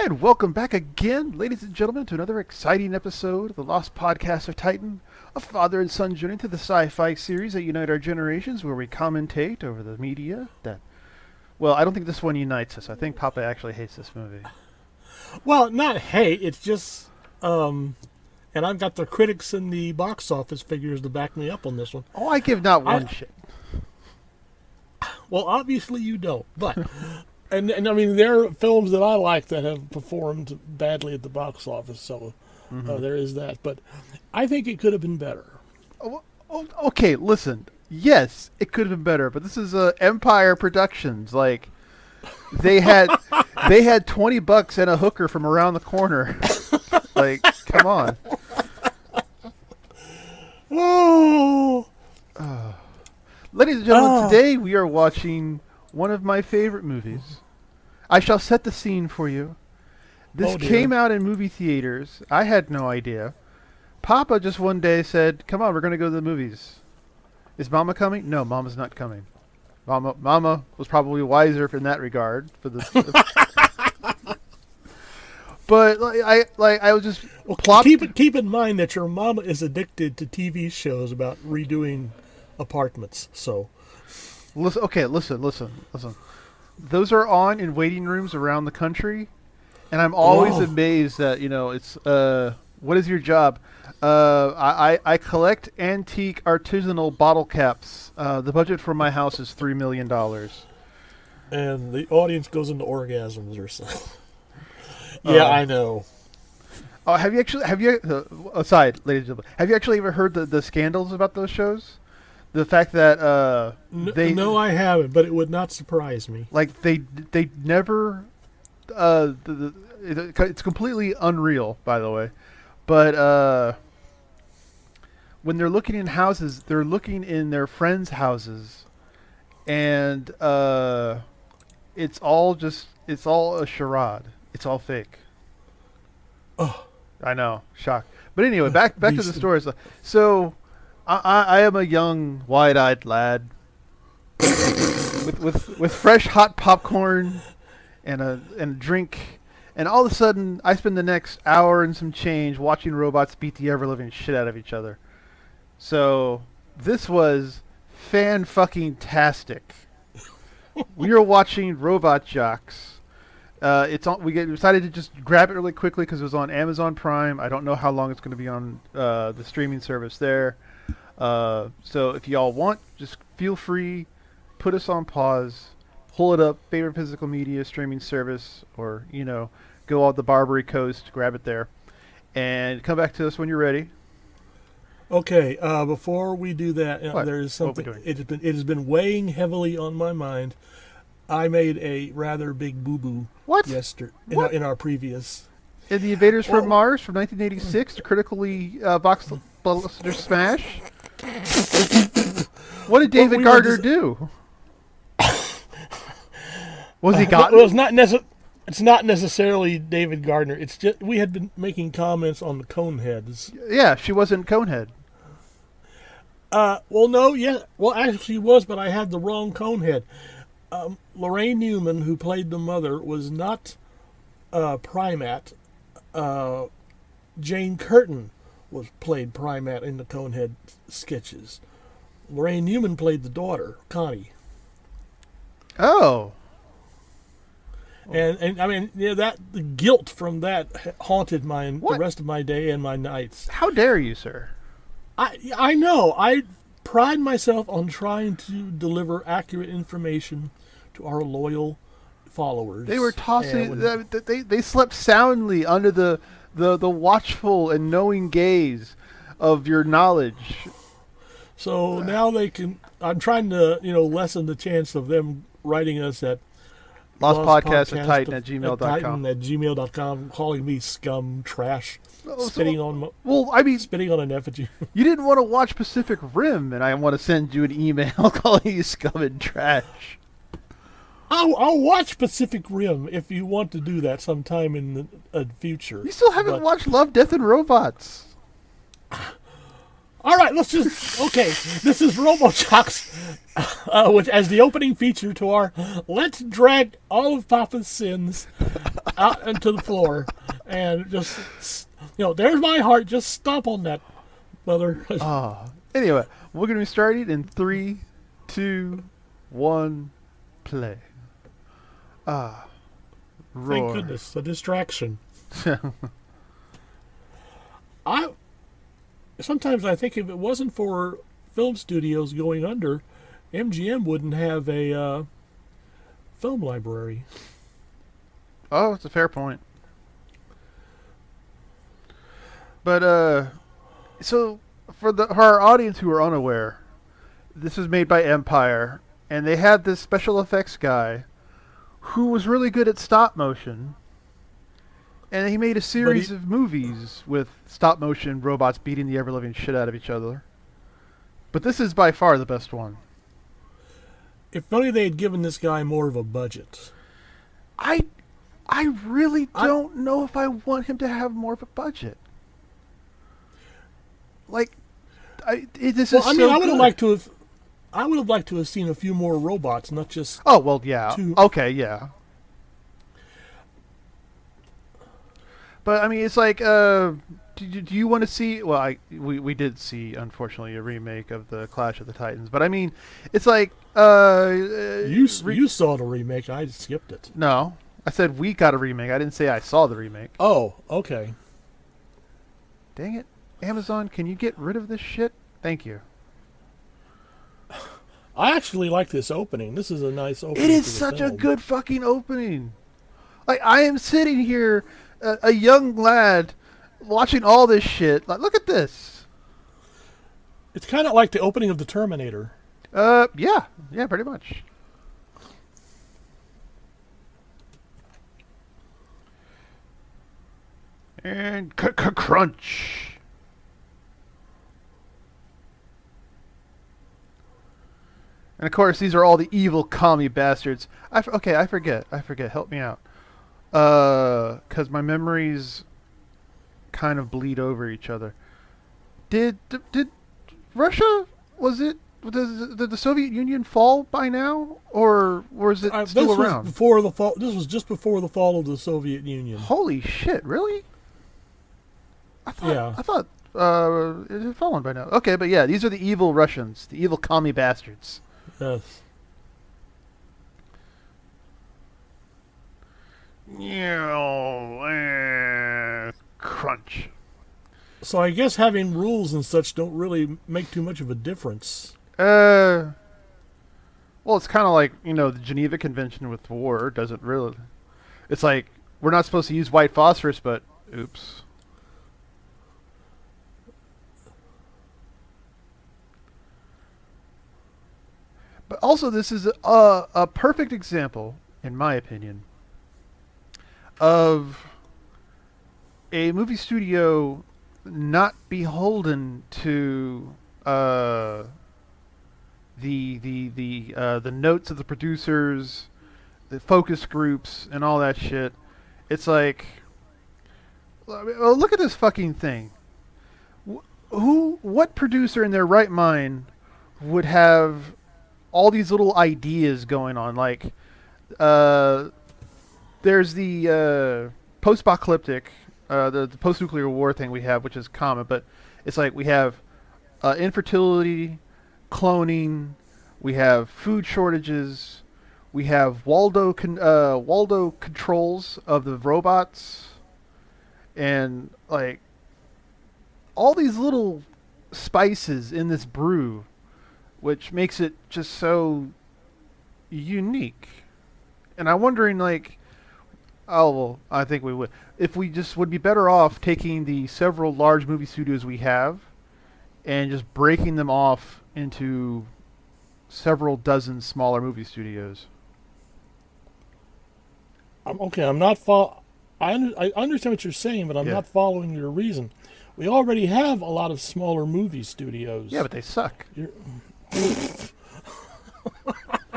And welcome back again, ladies and gentlemen, to another exciting episode of the Lost Podcast of Titan, a father and son journey to the sci-fi series that unite our generations, where we commentate over the media that... Well, I don't think this one unites us. I think Papa actually hates this movie. Well, not hate. It's just, and I've got the critics and the box office figures to back me up on this one. Oh, I give not one shit. Well, obviously you don't, but... And I mean, there are films that I like that have performed badly at the box office, so there is that. But I think it could have been better. Okay, listen. Yes, it could have been better, but this is Empire Productions. Like, they had $20 and a hooker from around the corner. Like, come on. Oh. Ladies and gentlemen, today we are watching one of my favorite movies. I shall set the scene for you. This came out in movie theaters. I had no idea. Papa just one day said, "Come on, we're going to go to the movies." Is Mama coming? No, Mama's not coming. Mama was probably wiser in that regard for the. But I was just keep in mind that your mama is addicted to TV shows about redoing apartments. So. Listen. Those are on in waiting rooms around the country, and I'm always amazed that, it's, what is your job? I collect antique artisanal bottle caps. The budget for my house is $3 million. And the audience goes into orgasms or something. Yeah, I know. Oh, aside, ladies and gentlemen, have you actually ever heard the scandals about those shows? The fact that no, I haven't, but it would not surprise me. Like they never it's completely unreal, by the way. But when they're looking in houses, they're looking in their friends' houses, and it's all a charade. It's all fake. Oh, I know, shock. But anyway, back to the stories. So. I am a young, wide-eyed lad with fresh, hot popcorn and a drink, and all of a sudden, I spend the next hour and some change watching robots beat the ever-living shit out of each other. So this was fan-fucking-tastic. We are watching Robot Jox. We decided to just grab it really quickly because it was on Amazon Prime. I don't know how long it's going to be on the streaming service there. So if y'all want, just feel free, put us on pause, pull it up, favorite physical media streaming service, or, go on the Barbary Coast, grab it there, and come back to us when you're ready. Okay, before we do that, there is something, it has been weighing heavily on my mind. I made a rather big boo-boo yesterday in our previous... In the Invaders from Mars from 1986, the critically blockbuster smash. What did David Gardner do? Was he gotten? Well, it's not necessarily David Gardner. It's just we had been making comments on the Coneheads. Yeah, she wasn't Conehead. Well, no, yeah. Well, actually she was, but I had the wrong Conehead. Lorraine Newman, who played the mother, was not Primat. Jane Curtin played Primat in the Conehead sketches. Lorraine Newman played the daughter, Connie. Oh. And I mean, that the guilt from that haunted the rest of my day and my nights. How dare you, sir? I know. I pride myself on trying to deliver accurate information to our loyal followers. They were tossing. They slept soundly under the watchful and knowing gaze of your knowledge. So now they can. I'm trying to lessen the chance of them writing us at lostpodcast@titan@gmail.com. calling me scum, trash, spitting on an effigy. You didn't want to watch Pacific Rim, and I want to send you an email calling you scum and trash. I'll watch Pacific Rim if you want to do that sometime in the future. You still haven't watched Love, Death, and Robots. All right, this is Robot Jox, which as the opening feature to our Let's Drag All of Papa's Sins out into the floor, and just, there's my heart. Just stomp on that, mother. Anyway, we're going to be starting in 3, 2, 1, play. Roar. Thank goodness, a distraction. Sometimes I think if it wasn't for film studios going under, MGM wouldn't have a film library. Oh, it's a fair point. But so for our audience who are unaware, this was made by Empire, and they had this special effects guy who was really good at stop motion. And he made a series of movies with stop-motion robots beating the ever-living shit out of each other. But this is by far the best one. If only they had given this guy more of a budget. I really don't know if I want him to have more of a budget. Like, I would have liked to have. I would have liked to have seen a few more robots, not just. Oh well, yeah. Okay, yeah. But I mean, it's like, do you want to see? Well, we did see, unfortunately, a remake of the Clash of the Titans. But I mean, it's like, you saw the remake. I skipped it. No, I said we got a remake. I didn't say I saw the remake. Oh, okay. Dang it, Amazon! Can you get rid of this shit? Thank you. I actually like this opening. This is a nice opening. It is such a good fucking opening. Like, I am sitting here. A young lad watching all this shit. Like, look at this. It's kind of like the opening of the Terminator. Yeah, pretty much. And crunch. And of course, these are all the evil commie bastards. I forget. Help me out. Because my memories kind of bleed over each other. Did Russia, did the Soviet Union fall by now, or was it still around? Before the fall. This was just before the fall of the Soviet Union. Holy shit! Really? I thought it had fallen by now. Okay, but yeah, these are the evil Russians, the evil commie bastards. Yes. Crunch. So I guess having rules and such don't really make too much of a difference. Well, it's kind of like, the Geneva Convention with war doesn't really. It's like, we're not supposed to use white phosphorus, but oops. But also, this is a perfect example, in my opinion, of a movie studio not beholden to the notes of the producers, the focus groups, and all that shit. It's like, well, look at this fucking thing. What producer in their right mind would have all these little ideas going on? Like, there's the post-apocalyptic, the post-nuclear war thing we have, which is common, but it's like we have infertility, cloning, we have food shortages, we have Waldo controls of the robots, and like all these little spices in this brew, which makes it just so unique. And I'm wondering, like, I think we would. If we just would be better off taking the several large movie studios we have and just breaking them off into several dozen smaller movie studios. Okay, I'm not I understand what you're saying, but I'm not following your reason. We already have a lot of smaller movie studios. Yeah, but they suck.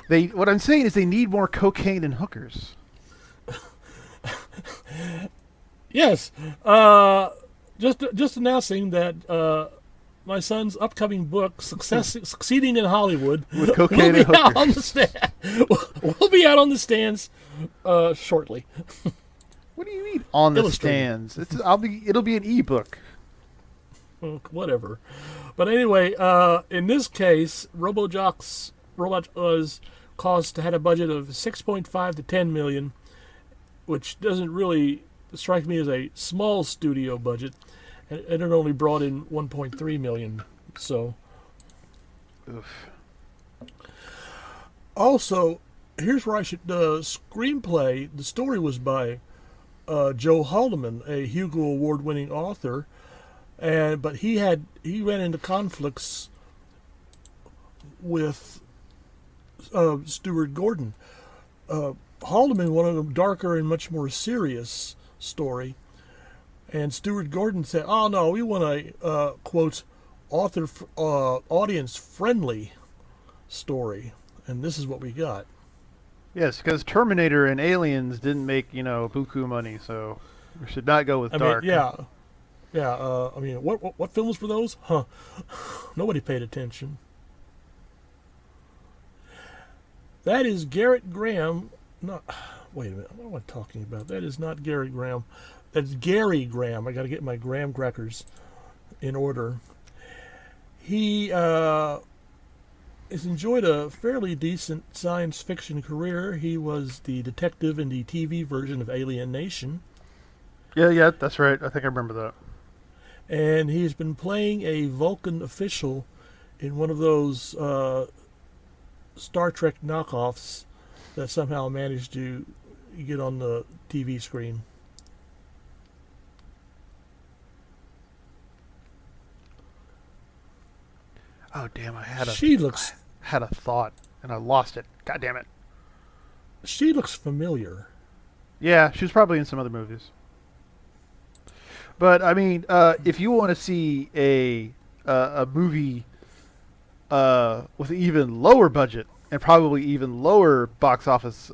What I'm saying is they need more cocaine and hookers. Yes. Just announcing that my son's upcoming book, Succeeding in Hollywood, with cocaine and hookers, will be out on the stands shortly. What do you mean on the stands? It'll be an ebook. Whatever. But anyway, in this case, Robot Jox had a budget of 6.5 to 10 million, which doesn't really strike me as a small studio budget, and it only brought in 1.3 million. So, oof. Also, here's where I should screenplay. The story was by Joe Haldeman, a Hugo Award-winning author, but he ran into conflicts with Stuart Gordon. Haldeman wanted a darker and much more serious story, and Stuart Gordon said, "Oh no, we want a quote audience friendly story," and this is what we got. Yes, because Terminator and Aliens didn't make buku money, so we should not go with dark. Yeah. I mean, what films were those? Huh? Nobody paid attention. That is Garrett Graham. Wait a minute. What am I talking about? That is not Gary Graham. That's Gary Graham. I got to get my graham crackers in order. He has enjoyed a fairly decent science fiction career. He was the detective in the TV version of Alien Nation. Yeah, that's right. I think I remember that. And he's been playing a Vulcan official in one of those Star Trek knockoffs that somehow managed to get on the TV screen. Oh damn! I had a thought and I lost it. God damn it! She looks familiar. Yeah, she was probably in some other movies. But I mean, if you want to see a movie with an even lower budget and probably even lower box office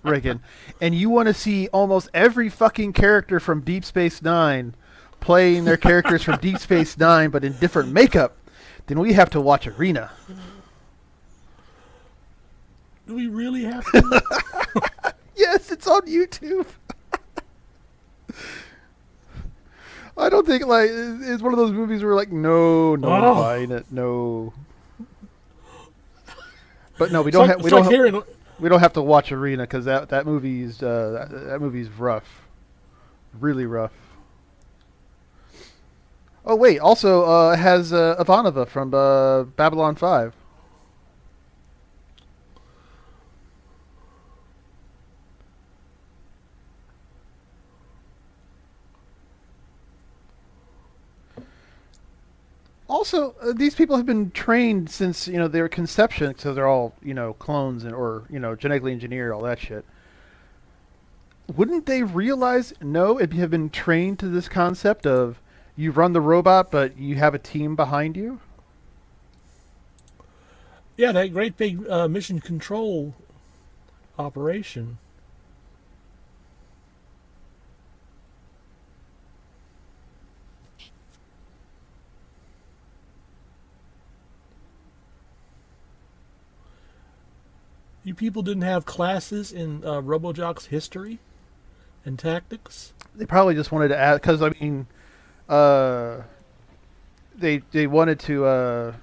ranking, and you want to see almost every fucking character from Deep Space Nine playing their characters from Deep Space Nine but in different makeup, then we have to watch Arena. Do we really have to? Yes, it's on YouTube. I don't think it's one of those movies where no buying it, no. But no, we don't have to watch Arena because that movie's rough, really rough. Oh wait, also it has Ivanova from Babylon 5. Also, these people have been trained since their conception, so they're all clones or genetically engineered, all that shit. Wouldn't they realize? No, it'd have been trained to this concept of you run the robot, but you have a team behind you. Yeah, that great big mission control operation. You people didn't have classes in Robot Jox history and tactics? They probably just wanted to add, because I mean, they wanted to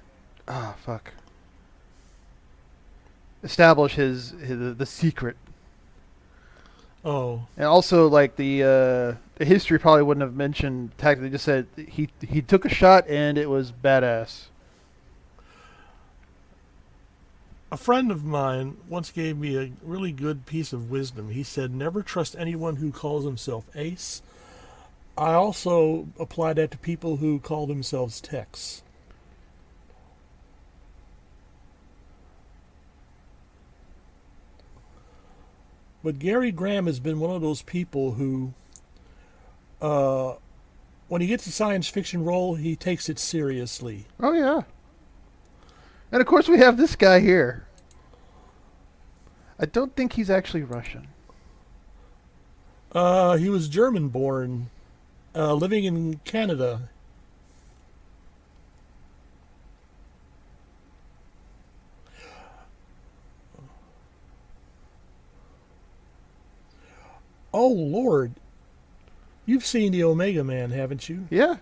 establish the secret. Oh. And also, like the history probably wouldn't have mentioned tactics. They just said he took a shot and it was badass. A friend of mine once gave me a really good piece of wisdom. He said, never trust anyone who calls himself Ace. I also apply that to people who call themselves Tex. But Gary Graham has been one of those people who, when he gets a science fiction role, he takes it seriously. Oh, yeah. And of course we have this guy here. I don't think he's actually Russian. He was German-born, living in Canada. Oh, Lord. You've seen the Omega Man, haven't you? Yeah.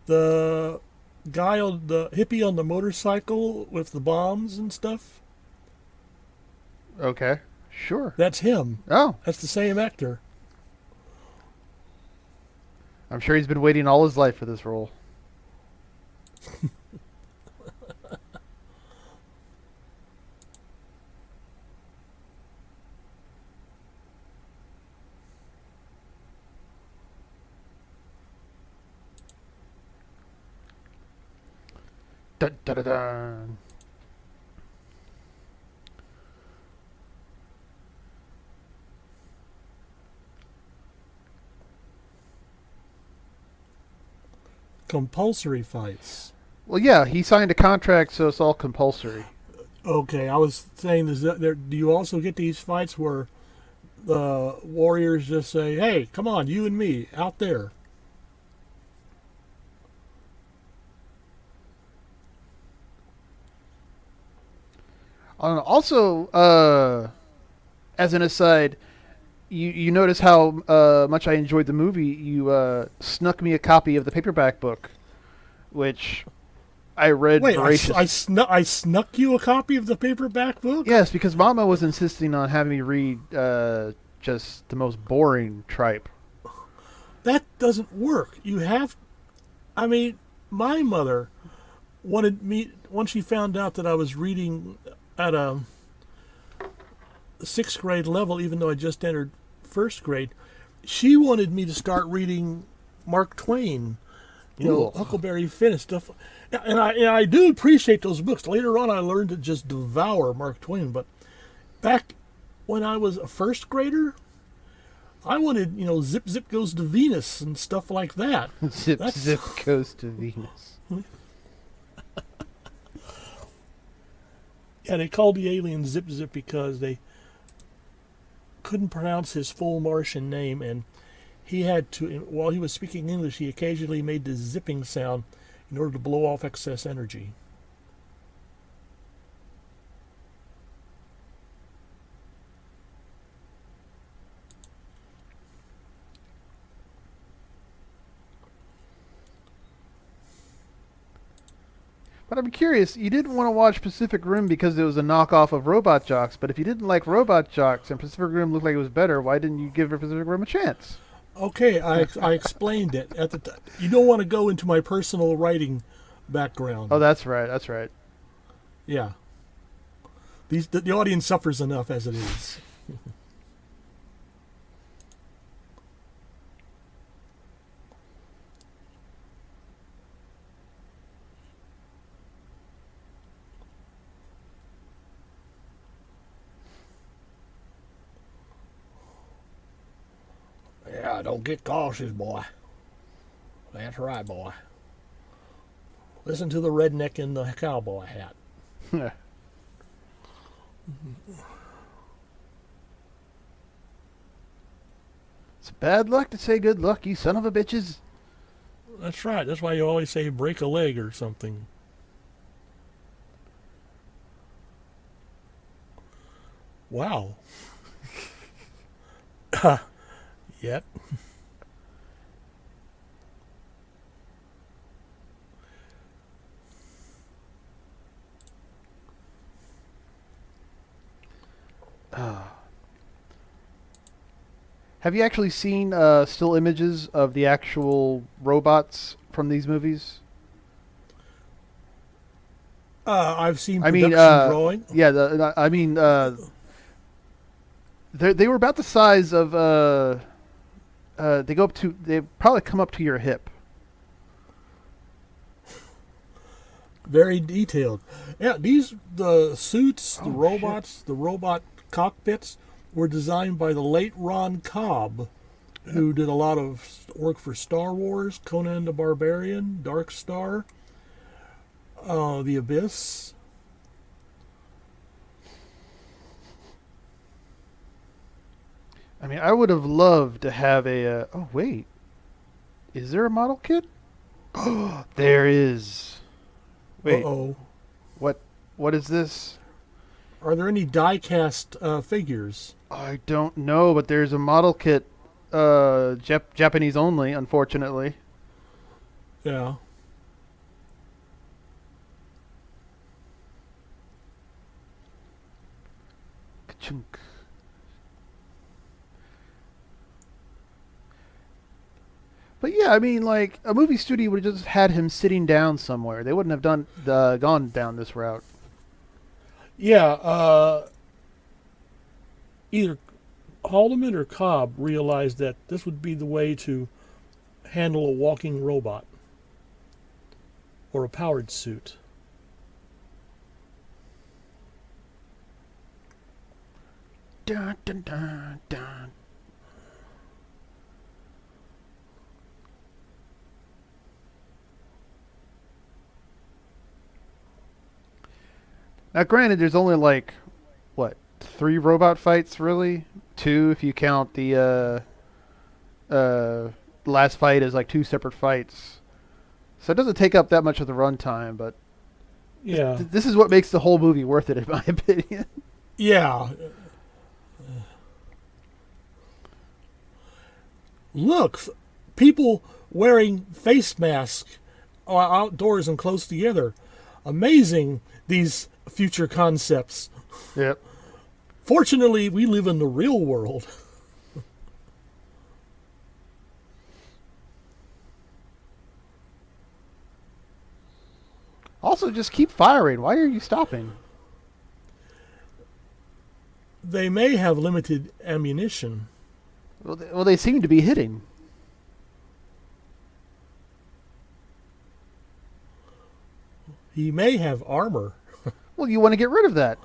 The guy on the hippie on the motorcycle with the bombs and stuff? Okay. Sure. That's him. Oh. That's the same actor. I'm sure he's been waiting all his life for this role. Dun, dun, dun, dun. Compulsory fights. Well, yeah, he signed a contract, so it's all compulsory. Okay, I was saying, do you also get these fights where the warriors just say, "Hey, come on, you and me, out there"? Also, as an aside, you notice how much I enjoyed the movie. You snuck me a copy of the paperback book, which I read voraciously. I snuck you a copy of the paperback book? Yes, because Mama was insisting on having me read just the most boring tripe. That doesn't work. You have... I mean, my mother wanted me... Once she found out that I was reading at a 6th grade level, even though I just entered 1st grade, she wanted me to start reading Mark Twain. You know, Huckleberry Finn and stuff. And I do appreciate those books. Later on, I learned to just devour Mark Twain. But back when I was a 1st grader, I wanted, Zip Zip Goes to Venus and stuff like that. Zip Zip Goes to Venus. Yeah, they called the alien Zip Zip because they couldn't pronounce his full Martian name, and he had to, while he was speaking English, he occasionally made the zipping sound in order to blow off excess energy. But I'm curious, you didn't want to watch Pacific Rim because it was a knockoff of Robot Jox, but if you didn't like Robot Jox and Pacific Rim looked like it was better, why didn't you give Pacific Rim a chance? Okay, I explained it at the time. You don't want to go into my personal writing background. Oh, that's right, that's right. Yeah. The audience suffers enough as it is. Yeah, don't get cautious, boy. That's right, boy. Listen to the redneck in the cowboy hat. It's bad luck to say good luck, you son of a bitches. That's right. That's why you always say break a leg or something. Wow. Yep. Have you actually seen still images of the actual robots from these movies? I've seen production drawing. Yeah, they were about the size of they probably come up to your hip. Very detailed. Yeah, the suits, the robots, shit. The robot cockpits were designed by the late Ron Cobb, who did a lot of work for Star Wars, Conan the Barbarian, Dark Star, The Abyss. I mean, I would have loved to have a... oh, wait. Is there a model kit? Oh, there is. Wait. Uh-oh. What is this? Are there any die-cast figures? I don't know, but there's a model kit, Japanese only, unfortunately. Yeah. Ka-chunk. But yeah, I mean, like a movie studio would have just had him sitting down somewhere. They wouldn't have gone down this route. Yeah. Either Haldeman or Cobb realized that this would be the way to handle a walking robot or a powered suit. Dun, dun, dun, dun. Now, granted, there's only like what 3 robot fights, really? 2 if you count the last fight as like 2 separate fights. So it doesn't take up that much of the runtime, but Yeah. this is what makes the whole movie worth it, in my opinion. Yeah. Look, people wearing face masks outdoors and close together. Amazing, these future concepts. Yep. Fortunately, we live in the real world. Also, just keep firing. Why are you stopping? They may have limited ammunition. Well, they seem to be hitting. He may have armor. Well, you want to get rid of that.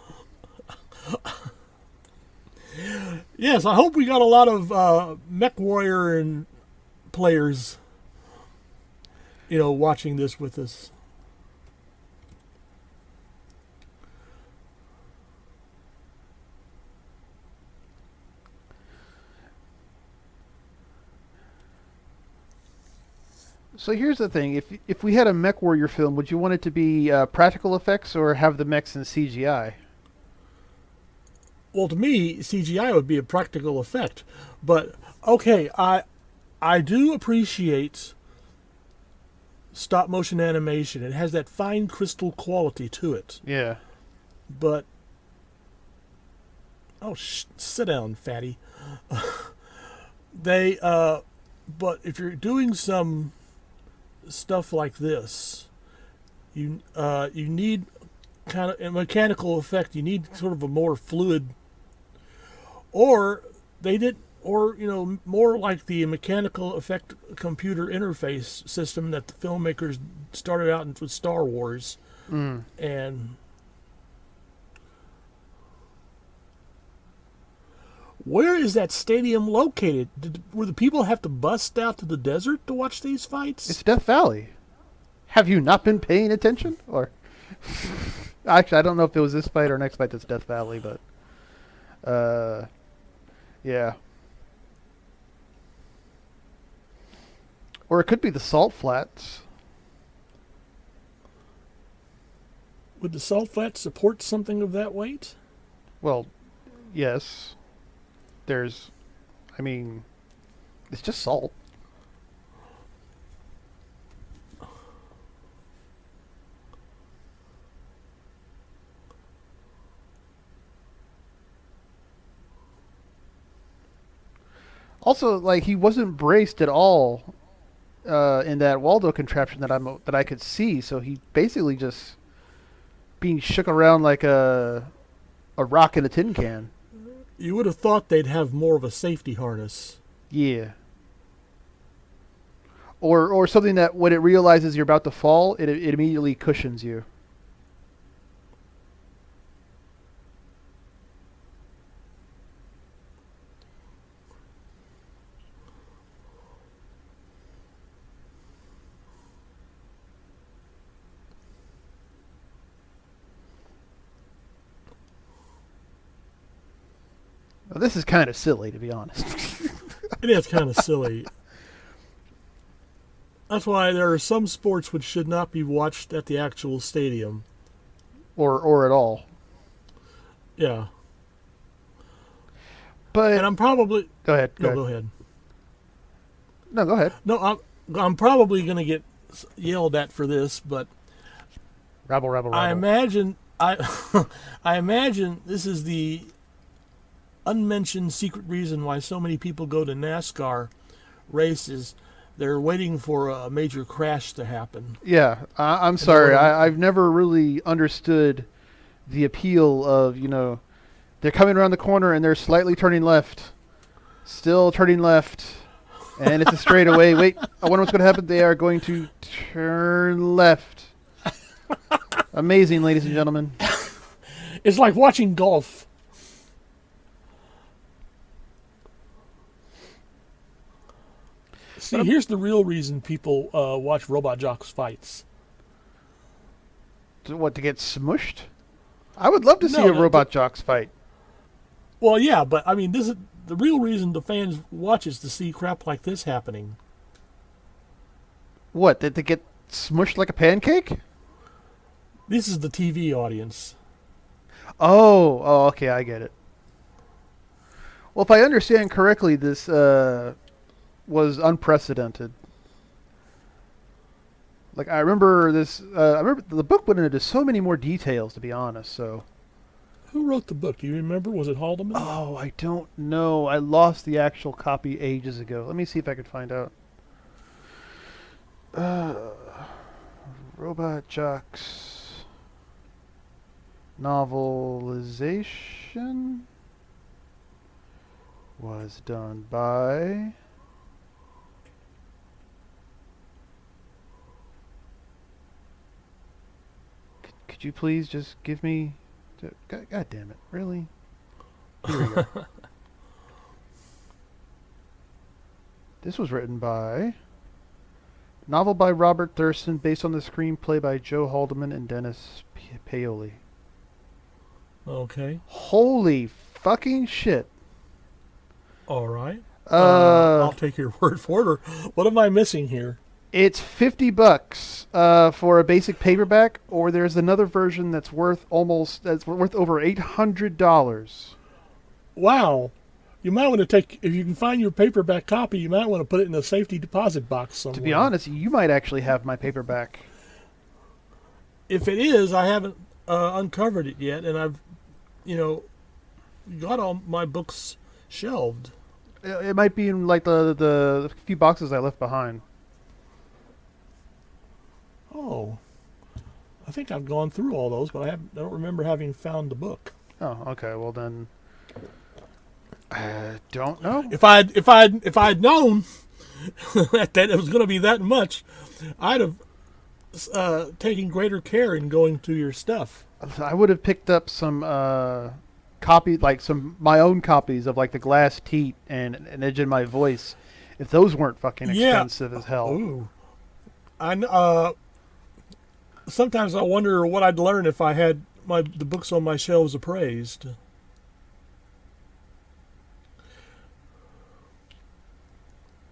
Yes, I hope we got a lot of Mech Warrior and players, watching this with us. So here's the thing: if we had a Mech Warrior film, would you want it to be practical effects or have the mechs in CGI? Well, to me, CGI would be a practical effect. But okay, I do appreciate stop motion animation. It has that fine crystal quality to it. Yeah. But sit down, fatty. But if you're doing some stuff like this, you need kind of a mechanical effect. You need sort of a more fluid, or more like the mechanical effect computer interface system that the filmmakers started out with Star Wars. And where is that stadium located? Were the people have to bust out to the desert to watch these fights? It's Death Valley. Have you not been paying attention? Or actually, I don't know if it was this fight or next fight that's Death Valley, but yeah. Or it could be the Salt Flats. Would the Salt Flats support something of that weight? Well, yes. It's just salt. Also, like he wasn't braced at all in that Waldo contraption that I could see. So he basically just being shook around like a rock in a tin can. You would have thought they'd have more of a safety harness. Yeah. Or something that when it realizes you're about to fall, it immediately cushions you. Well, this is kind of silly, to be honest. It is kind of silly. That's why there are some sports which should not be watched at the actual stadium. Or at all. Yeah. But and I'm probably go ahead. Go ahead. No, go ahead. No, I'm probably going to get yelled at for this, but Rabble. I imagine I imagine this is the unmentioned secret reason why so many people go to NASCAR races. They're waiting for a major crash to happen. Yeah, I'm sorry. I've never really understood the appeal of, they're coming around the corner and they're slightly turning left. Still turning left. And it's a straightaway. Wait, I wonder what's going to happen. They are going to turn left. Amazing, ladies and gentlemen. It's like watching golf. See, here's the real reason people watch Robot Jox fights. To get smushed? I would love to see a Robot Jox fight. Well, yeah, but I mean, this is the real reason the fans watch is to see crap like this happening. What? Did they get smushed like a pancake? This is the TV audience. Oh, okay, I get it. Well, if I understand correctly, this was unprecedented. Like, I remember this. I remember the book went into so many more details, to be honest. So, who wrote the book? Do you remember? Was it Haldeman? Oh, I don't know. I lost the actual copy ages ago. Let me see if I could find out. Robot Jox novelization was done by could you please just give me God damn it, really? Here we go. This was written by novel by Robert Thurston based on the screenplay by Joe Haldeman and Dennis Paoli. Okay. Holy fucking shit. All right. I'll take your word for it. Or what am I missing here? It's $50 for a basic paperback, or there's another version that's worth over $800. Wow. You might want to take, if you can find your paperback copy, you might want to put it in a safety deposit box somewhere. To be honest, you might actually have my paperback. If it is, I haven't uncovered it yet, and I've, got all my books shelved. It might be in like the few boxes I left behind. Oh, I think I've gone through all those, but I don't remember having found the book. Oh, okay. Well then, I don't know. If I'd known that it was going to be that much, I'd have taken greater care in going through your stuff. I would have picked up some my own copies of like the Glass Teat and An Edge in My Voice, if those weren't fucking expensive as hell. Ooh. Sometimes I wonder what I'd learn if I had the books on my shelves appraised.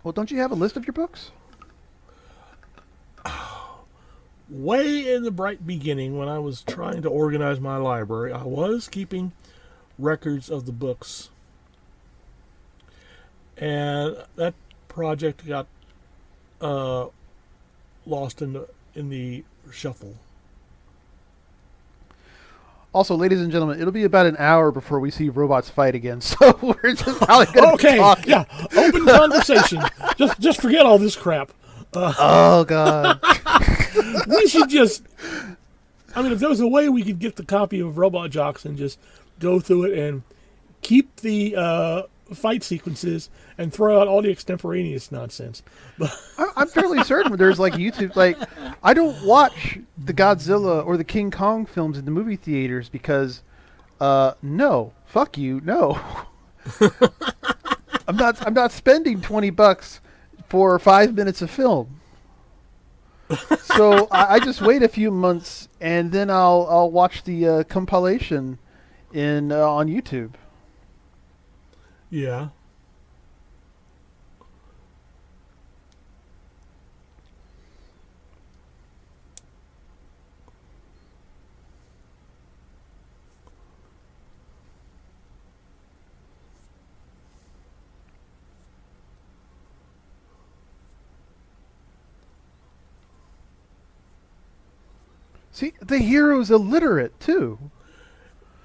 Well, don't you have a list of your books? Way in the bright beginning, when I was trying to organize my library, I was keeping records of the books. And that project got lost in the shuffle. Also, ladies and gentlemen, it'll be about an hour before we see robots fight again, so we're just probably going to be talking. Yeah, open conversation. Just forget all this crap. Oh, God. We should just... I mean, if there was a way we could get the copy of Robot Jox and just go through it and keep the fight sequences and throw out all the extemporaneous nonsense. I'm fairly certain there's like YouTube. Like, I don't watch the Godzilla or the King Kong films in the movie theaters because, no, fuck you, no. I'm not spending $20 for 5 minutes of film. So I just wait a few months and then I'll watch the compilation on YouTube. Yeah. See, the hero's illiterate too.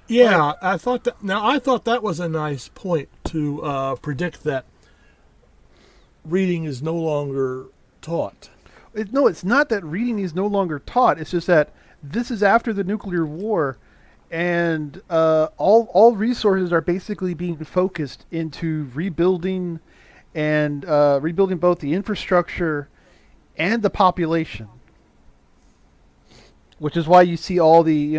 Yeah, like, I thought that. Now I thought that was a nice point to predict that reading is no longer taught. No, it's not that reading is no longer taught. It's just that this is after the nuclear war, and all resources are basically being focused into rebuilding and rebuilding both the infrastructure and the population. Which is why you see all the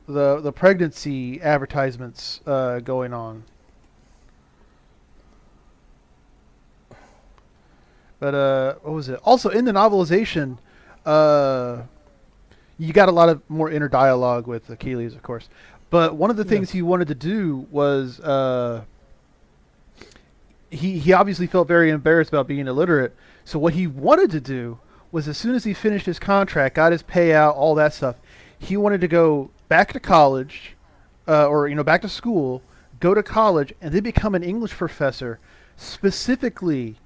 the pregnancy advertisements going on. But what was it? Also in the novelization, you got a lot of more inner dialogue with Achilles, of course. But one of the things he wanted to do was he obviously felt very embarrassed about being illiterate. So what he wanted to do was, as soon as he finished his contract, got his payout, all that stuff, he wanted to go back to college, or back to school, go to college, and then become an English professor, specifically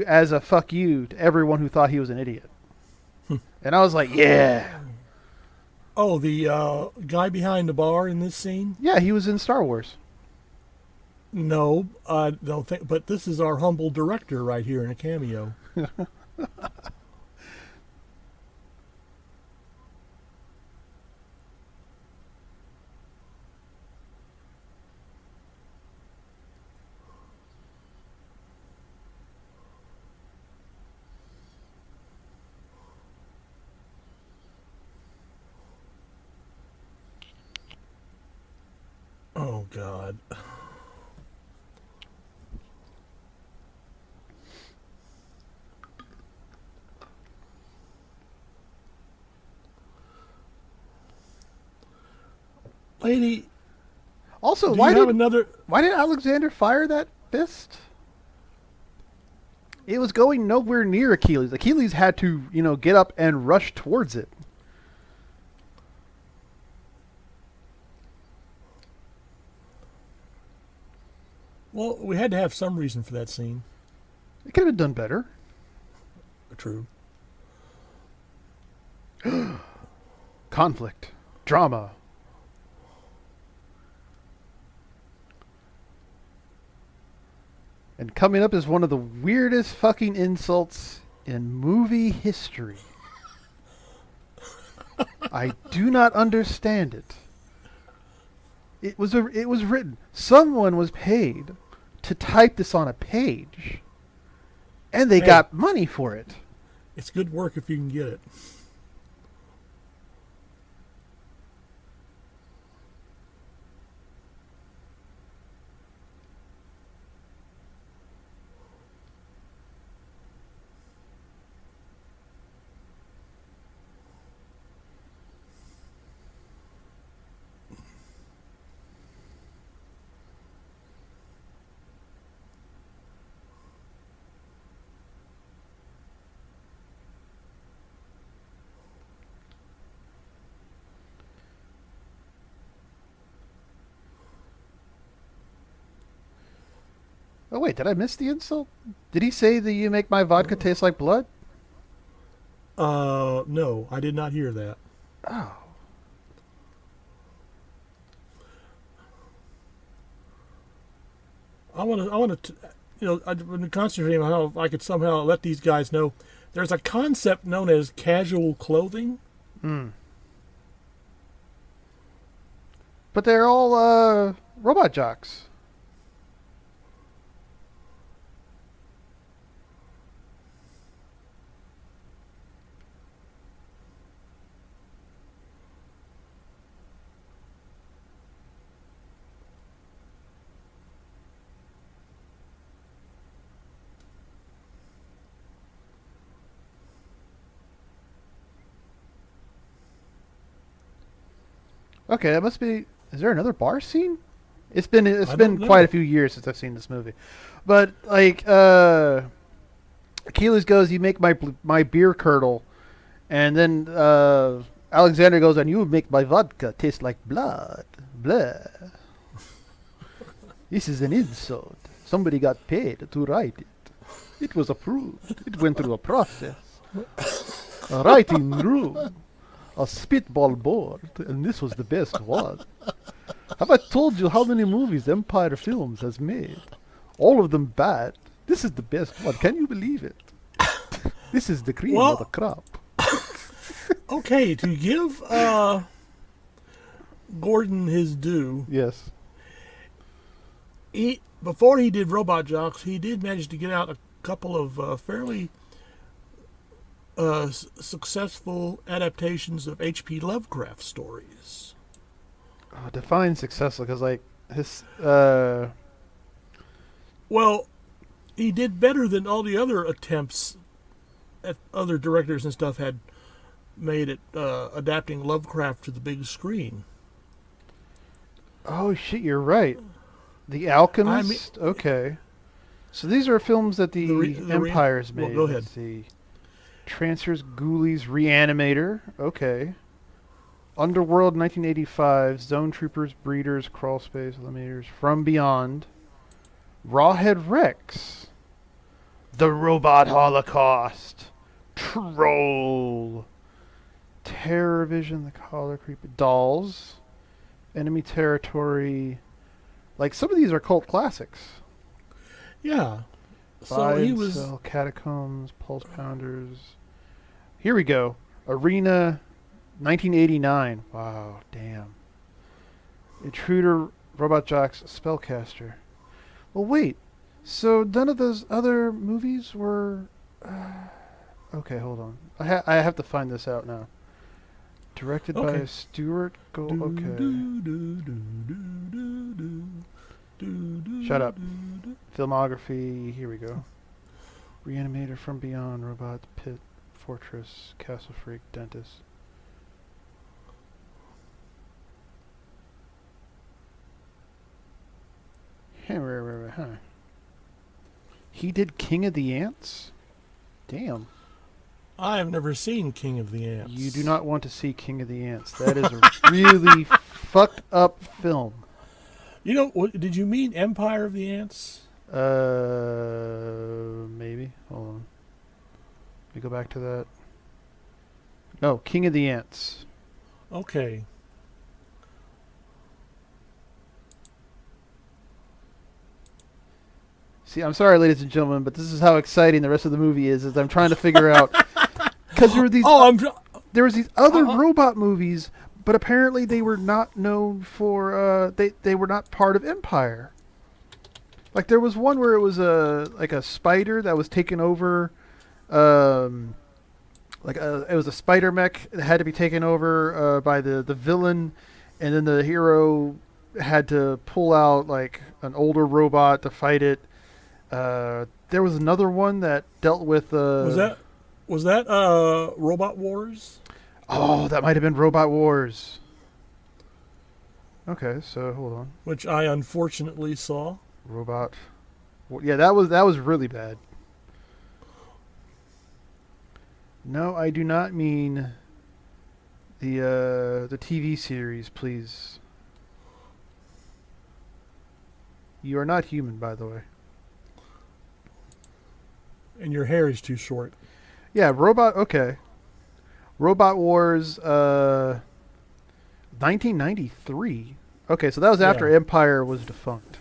as a fuck you to everyone who thought he was an idiot. And I was like, yeah. Oh, the guy behind the bar in this scene? Yeah, he was in Star Wars. No, I don't think. But this is our humble director right here in a cameo. Oh, God. Lady. Also, why did Alexander fire that fist? It was going nowhere near Achilles. Achilles had to, get up and rush towards it. Well, we had to have some reason for that scene. It could have been done better. True. Conflict. Drama. And coming up is one of the weirdest fucking insults in movie history. I do not understand it. It was written. Someone was paid to type this on a page, and they got money for it. It's good work if you can get it. Oh wait, did I miss the insult? Did he say that you make my vodka taste like blood? No, I did not hear that. Oh. I want to, I've been concentrating on how I could somehow let these guys know there's a concept known as casual clothing. But they're all Robot Jox. Okay, that must be. Is there another bar scene? It's been quite a few years since I've seen this movie, but like Achilles goes, "You make my beer curdle," and then Alexander goes, "And you make my vodka taste like blood." Blah. This is an insult. Somebody got paid to write it. It was approved. It went through a process. A writing room. a spitball board, and this was the best one. Have I told you how many movies Empire Films has made? All of them bad. This is the best one. Can you believe it? This is the cream of the crop. Okay, to give Gordon his due. Yes. Before he did Robot Jox, he did manage to get out a couple of fairly successful adaptations of H.P. Lovecraft stories. Define successful, because like his. Well, he did better than all the other attempts that other directors and stuff had made at adapting Lovecraft to the big screen. Oh shit, you're right. The Alchemist. Okay, so these are films that the Empire's made. Well, go ahead. The Trancers, Ghoulies, Reanimator. Okay. Underworld, 1985. Zone Troopers, Breeders, Crawl Space, Eliminators, From Beyond. Rawhead Rex. The Robot Holocaust. Troll. Terror Vision, The Collar Creeper. Dolls. Enemy Territory. Like, some of these are cult classics. Yeah. So he was... Catacombs, Pulse Pounders. Here we go. Arena, 1989. Wow, damn. Intruder, Robot Jox, Spellcaster. Well, wait. So none of those other movies were... okay, hold on. I have to find this out now. Directed by Stuart Gold. Okay. Shut up. Filmography. Here we go. Reanimator, From Beyond, Robot, Pit, Fortress, Castle Freak, Dentist. Huh. He did King of the Ants? Damn. I have never seen King of the Ants. You do not want to see King of the Ants. That is a really fucked up film. You know, did you mean Empire of the Ants? Maybe. Hold on. Let me go back to that. No, King of the Ants. Okay. See, I'm sorry, ladies and gentlemen, but this is how exciting the rest of the movie is I'm trying to figure out... Because there were these... there was these other robot movies, but apparently they were not known for... They were not part of Empire. Like, there was one where it was a spider that was taken over... it was a spider mech that had to be taken over by the villain, and then the hero had to pull out, like, an older robot to fight it. There was another one that dealt with... Was that Robot Wars? Oh, that might have been Robot Wars. Okay, so hold on. Which I unfortunately saw. Robot. Yeah, that was really bad. No, I do not mean the TV series, please. You are not human, by the way. And your hair is too short. Yeah, okay. Robot Wars, 1993. Okay, so that was after Empire was defunct.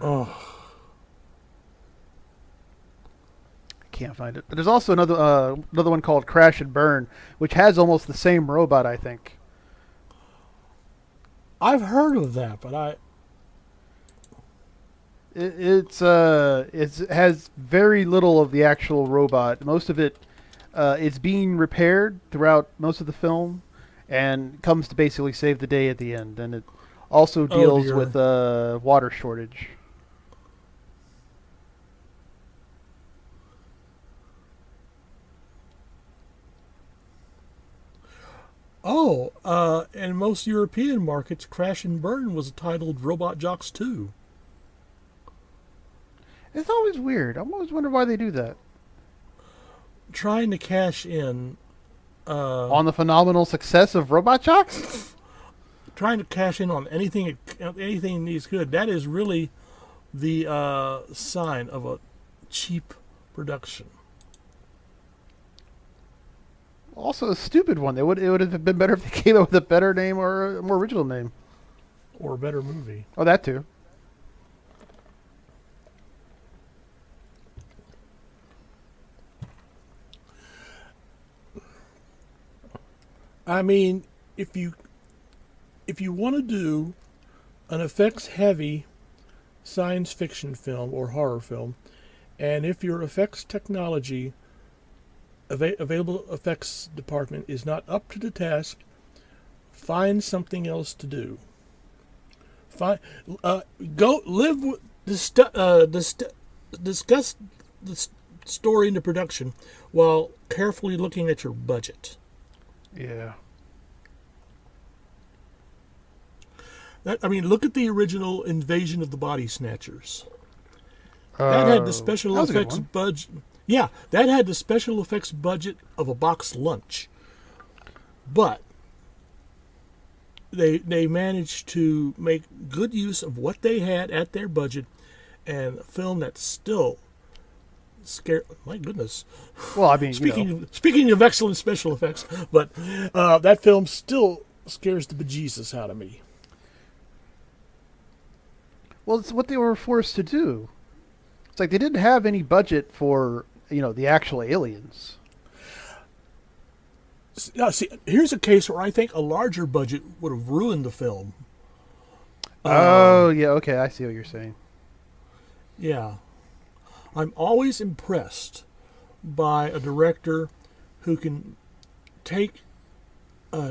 Oh. Can't find it. But there's also another one called Crash and Burn, which has almost the same robot, I think. I've heard of that, but it has very little of the actual robot. Most of it is being repaired throughout most of the film, and comes to basically save the day at the end. And it also deals with water shortage. In most European markets, Crash and Burn was titled Robot Jox 2. It's always weird. I'm always wondering why they do that. trying to cash in on the phenomenal success of Robot Jox. Trying to cash in on anything he's good. That is really the sign of a cheap production. Also a stupid one. It would have been better if they came up with a better name or a more original name. Or a better movie. Oh, that too. I mean, if you want to do an effects-heavy science fiction film or horror film, and if your effects technology available effects department is not up to the task, find something else to do. Go live with discuss the story into production while carefully looking at your budget. Yeah. Look at the original Invasion of the Body Snatchers. That had the special effects budget. Yeah, that had the special effects budget of a box lunch. But they managed to make good use of what they had at their budget and a film that still scared. My goodness. Well, I mean, speaking of excellent special effects, but that film still scares the bejesus out of me. Well, it's what they were forced to do. It's like they didn't have any budget for, the actual aliens. See, here's a case where I think a larger budget would have ruined the film. Oh, yeah, okay, I see what you're saying. Yeah. I'm always impressed by a director who can take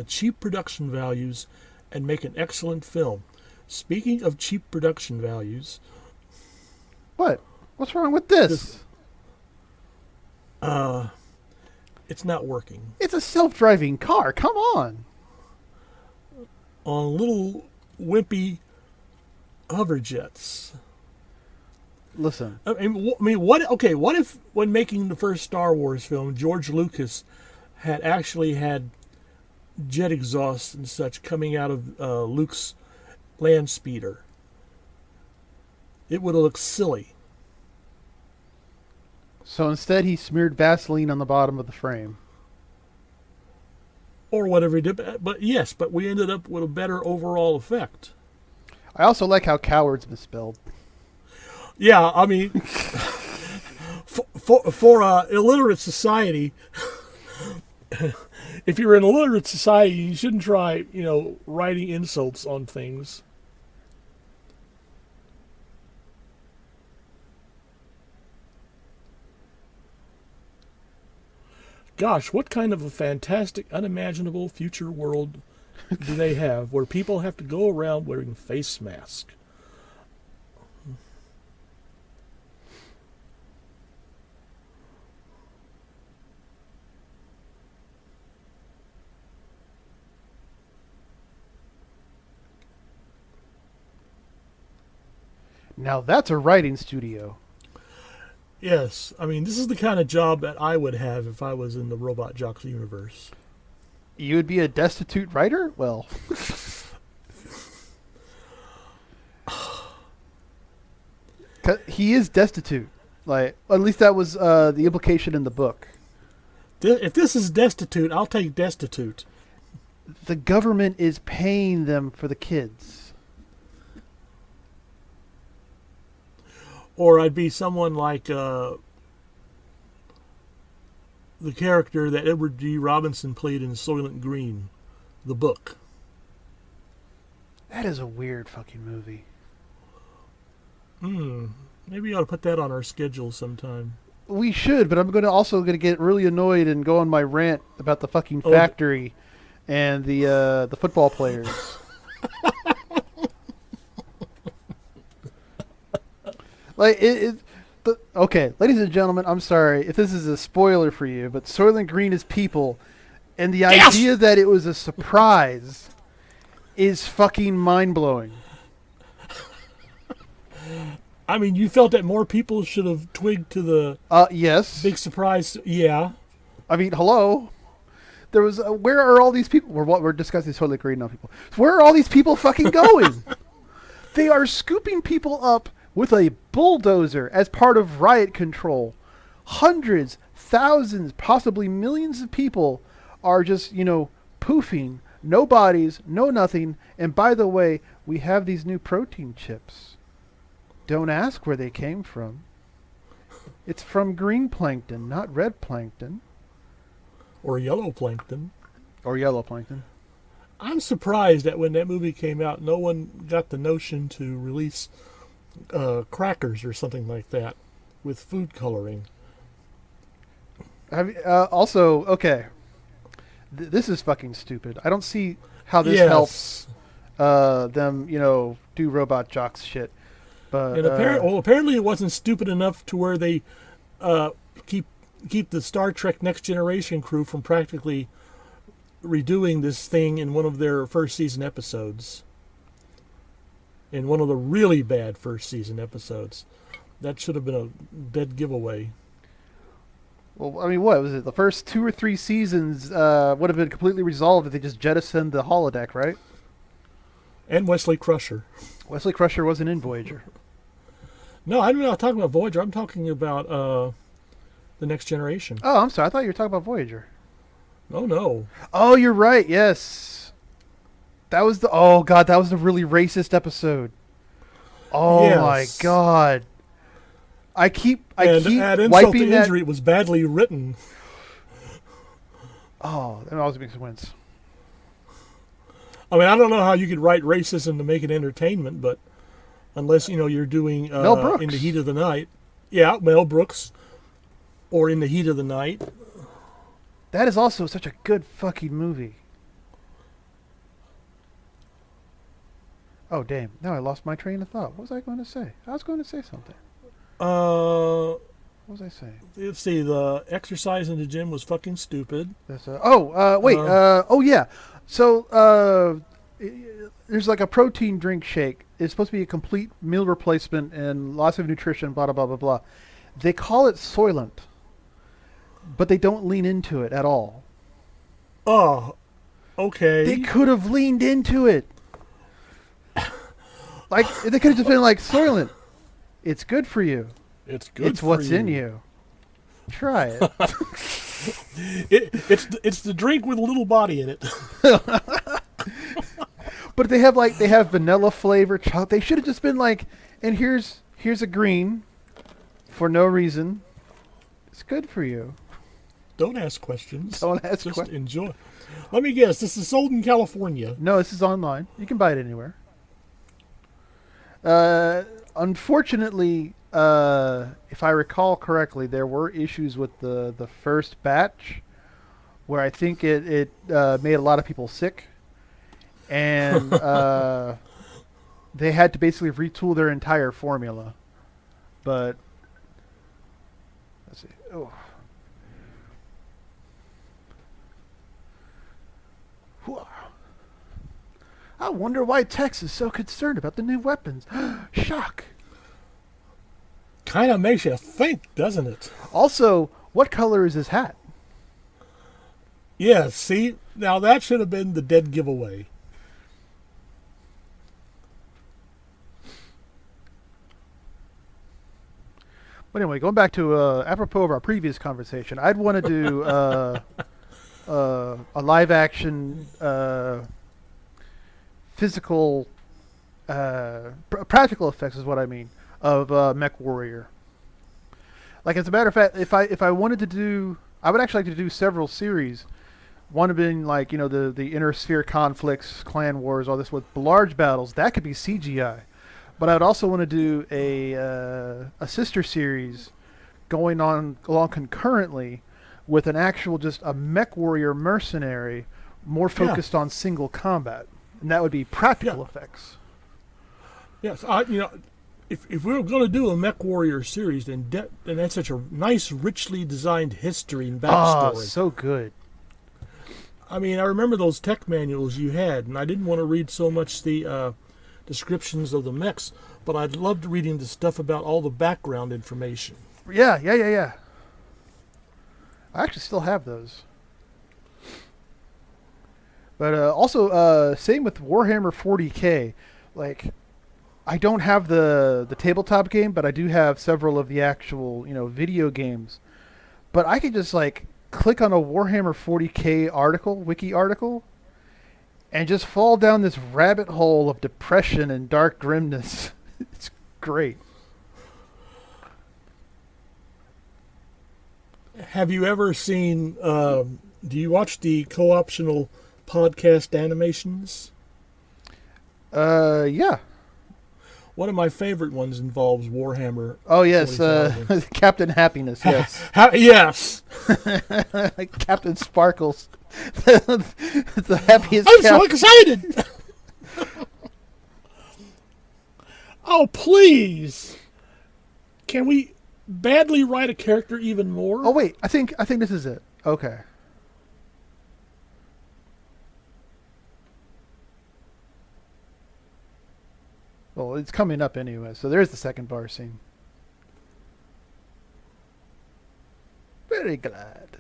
cheap production values and make an excellent film. Speaking of cheap production values... What? What's wrong with this? It's not working. It's a self-driving car. Come on. On little wimpy hover jets. Listen. I mean, what? Okay, what if when making the first Star Wars film, George Lucas had actually had jet exhaust and such coming out of Luke's land speeder? It would have looked silly. So instead, he smeared Vaseline on the bottom of the frame. Or whatever he did. But yes, but we ended up with a better overall effect. I also like how coward's misspelled. Yeah, I mean, for illiterate society, if you're in a literate society, you shouldn't try, writing insults on things. Gosh, what kind of a fantastic, unimaginable future world do they have where people have to go around wearing face masks? Now that's a writing studio. Yes, I mean, this is the kind of job that I would have if I was in the Robot Jox universe. You would be a destitute writer? Well... he is destitute. Like, at least that was the implication in the book. If this is destitute, I'll take destitute. The government is paying them for the kids. Or I'd be someone like the character that Edward G. Robinson played in Soylent Green, the book. That is a weird fucking movie. Maybe you ought to put that on our schedule sometime. We should, but I'm also going to get really annoyed and go on my rant about the fucking factory and the football players. Like okay, ladies and gentlemen, I'm sorry if this is a spoiler for you, but Soylent Green is people, and the idea that it was a surprise is fucking mind-blowing. I mean, you felt that more people should have twigged to the yes big surprise. Yeah. I mean, hello. There was where are all these people? We're discussing totally Korean now, people. Where are all these people fucking going? They are scooping people up with a bulldozer as part of riot control. Hundreds, thousands, possibly millions of people are just, poofing. No bodies, no nothing. And by the way, we have these new protein chips. Don't ask where they came from. It's from green plankton, not red plankton. Or yellow plankton. Or yellow plankton. I'm surprised that when that movie came out, no one got the notion to release crackers or something like that with food coloring. Also, okay, this is fucking stupid. I don't see how this helps them, do Robot Jox shit. But and apparently it wasn't stupid enough to where they keep the Star Trek Next Generation crew from practically redoing this thing in one of their first season episodes. In one of the really bad first season episodes. That should have been a dead giveaway. Well, I mean, what was it? The first 2 or 3 seasons would have been completely resolved if they just jettisoned the holodeck, right? And Wesley Crusher. Wesley Crusher wasn't in Voyager. No, I'm not talking about Voyager. I'm talking about the Next Generation. Oh, I'm sorry. I thought you were talking about Voyager. Oh, no. Oh, you're right. Yes. That was the... Oh, God. That was the really racist episode. Oh, yes. My God. I keep wiping that... injury, it was badly written. Oh, that always makes sense. I mean, I don't know how you could write racism to make it entertainment, but unless, you're doing Mel Brooks. In the Heat of the Night. Yeah, Mel Brooks. Or In the Heat of the Night. That is also such a good fucking movie. Oh, damn. Now I lost my train of thought. What was I going to say? I was going to say something. What was I saying? Let's see. The exercise in the gym was fucking stupid. Oh, yeah. So, there's like a protein drink shake. It's supposed to be a complete meal replacement and lots of nutrition, blah, blah, blah, blah, blah. They call it Soylent, but they don't lean into it at all. Oh, okay. They could have leaned into it. Like, they could have just been like, Soylent, it's good for you. It's good It's what's in you. Try it. It's the drink with a little body in it. But they have vanilla flavor, chocolate. They should have just been like, and here's a green for no reason. It's good for you. Don't ask questions. Just enjoy. Let me guess. This is sold in California. No, this is online. You can buy it anywhere. Unfortunately, if I recall correctly, there were issues with the first batch where I think it made a lot of people sick. And they had to basically retool their entire formula. But let's see. Oh. I wonder why Tex is so concerned about the new weapons. Shock. Kind of makes you think, doesn't it? Also, what color is his hat? Yeah, see? Now that should have been the dead giveaway. But anyway, going back to apropos of our previous conversation, I'd want to do a live action physical practical effects is what I mean of Mech Warrior. Like, as a matter of fact, if I wanted to do, I would actually like to do several series. One being like, the inner sphere conflicts, clan wars, all this with large battles. That could be CGI. But I'd also want to do a sister series going along concurrently with an actual just a Mech Warrior mercenary more focused on single combat. And that would be practical effects. Yes, if we were going to do a Mech Warrior series, then that's such a nice, richly designed history and backstory. Oh, so good. I mean, I remember those tech manuals you had, and I didn't want to read so much the descriptions of the mechs, but I loved reading the stuff about all the background information. Yeah. I actually still have those. But also, same with Warhammer 40K. Like, I don't have the tabletop game, but I do have several of the actual video games. But I could just like click on a Warhammer 40K article, wiki article, and just fall down this rabbit hole of depression and dark grimness. It's great. Have you ever seen? Do you watch the co-optional podcast animations? Yeah. One of my favorite ones involves Warhammer. Oh yes, Captain Happiness. Yes. Yes. Captain Sparkles. The happiest. I'm so excited. Oh please! Can we badly write a character even more? Oh wait, I think this is it. Okay. Well, it's coming up anyway, so there's the second bar scene. Very glad.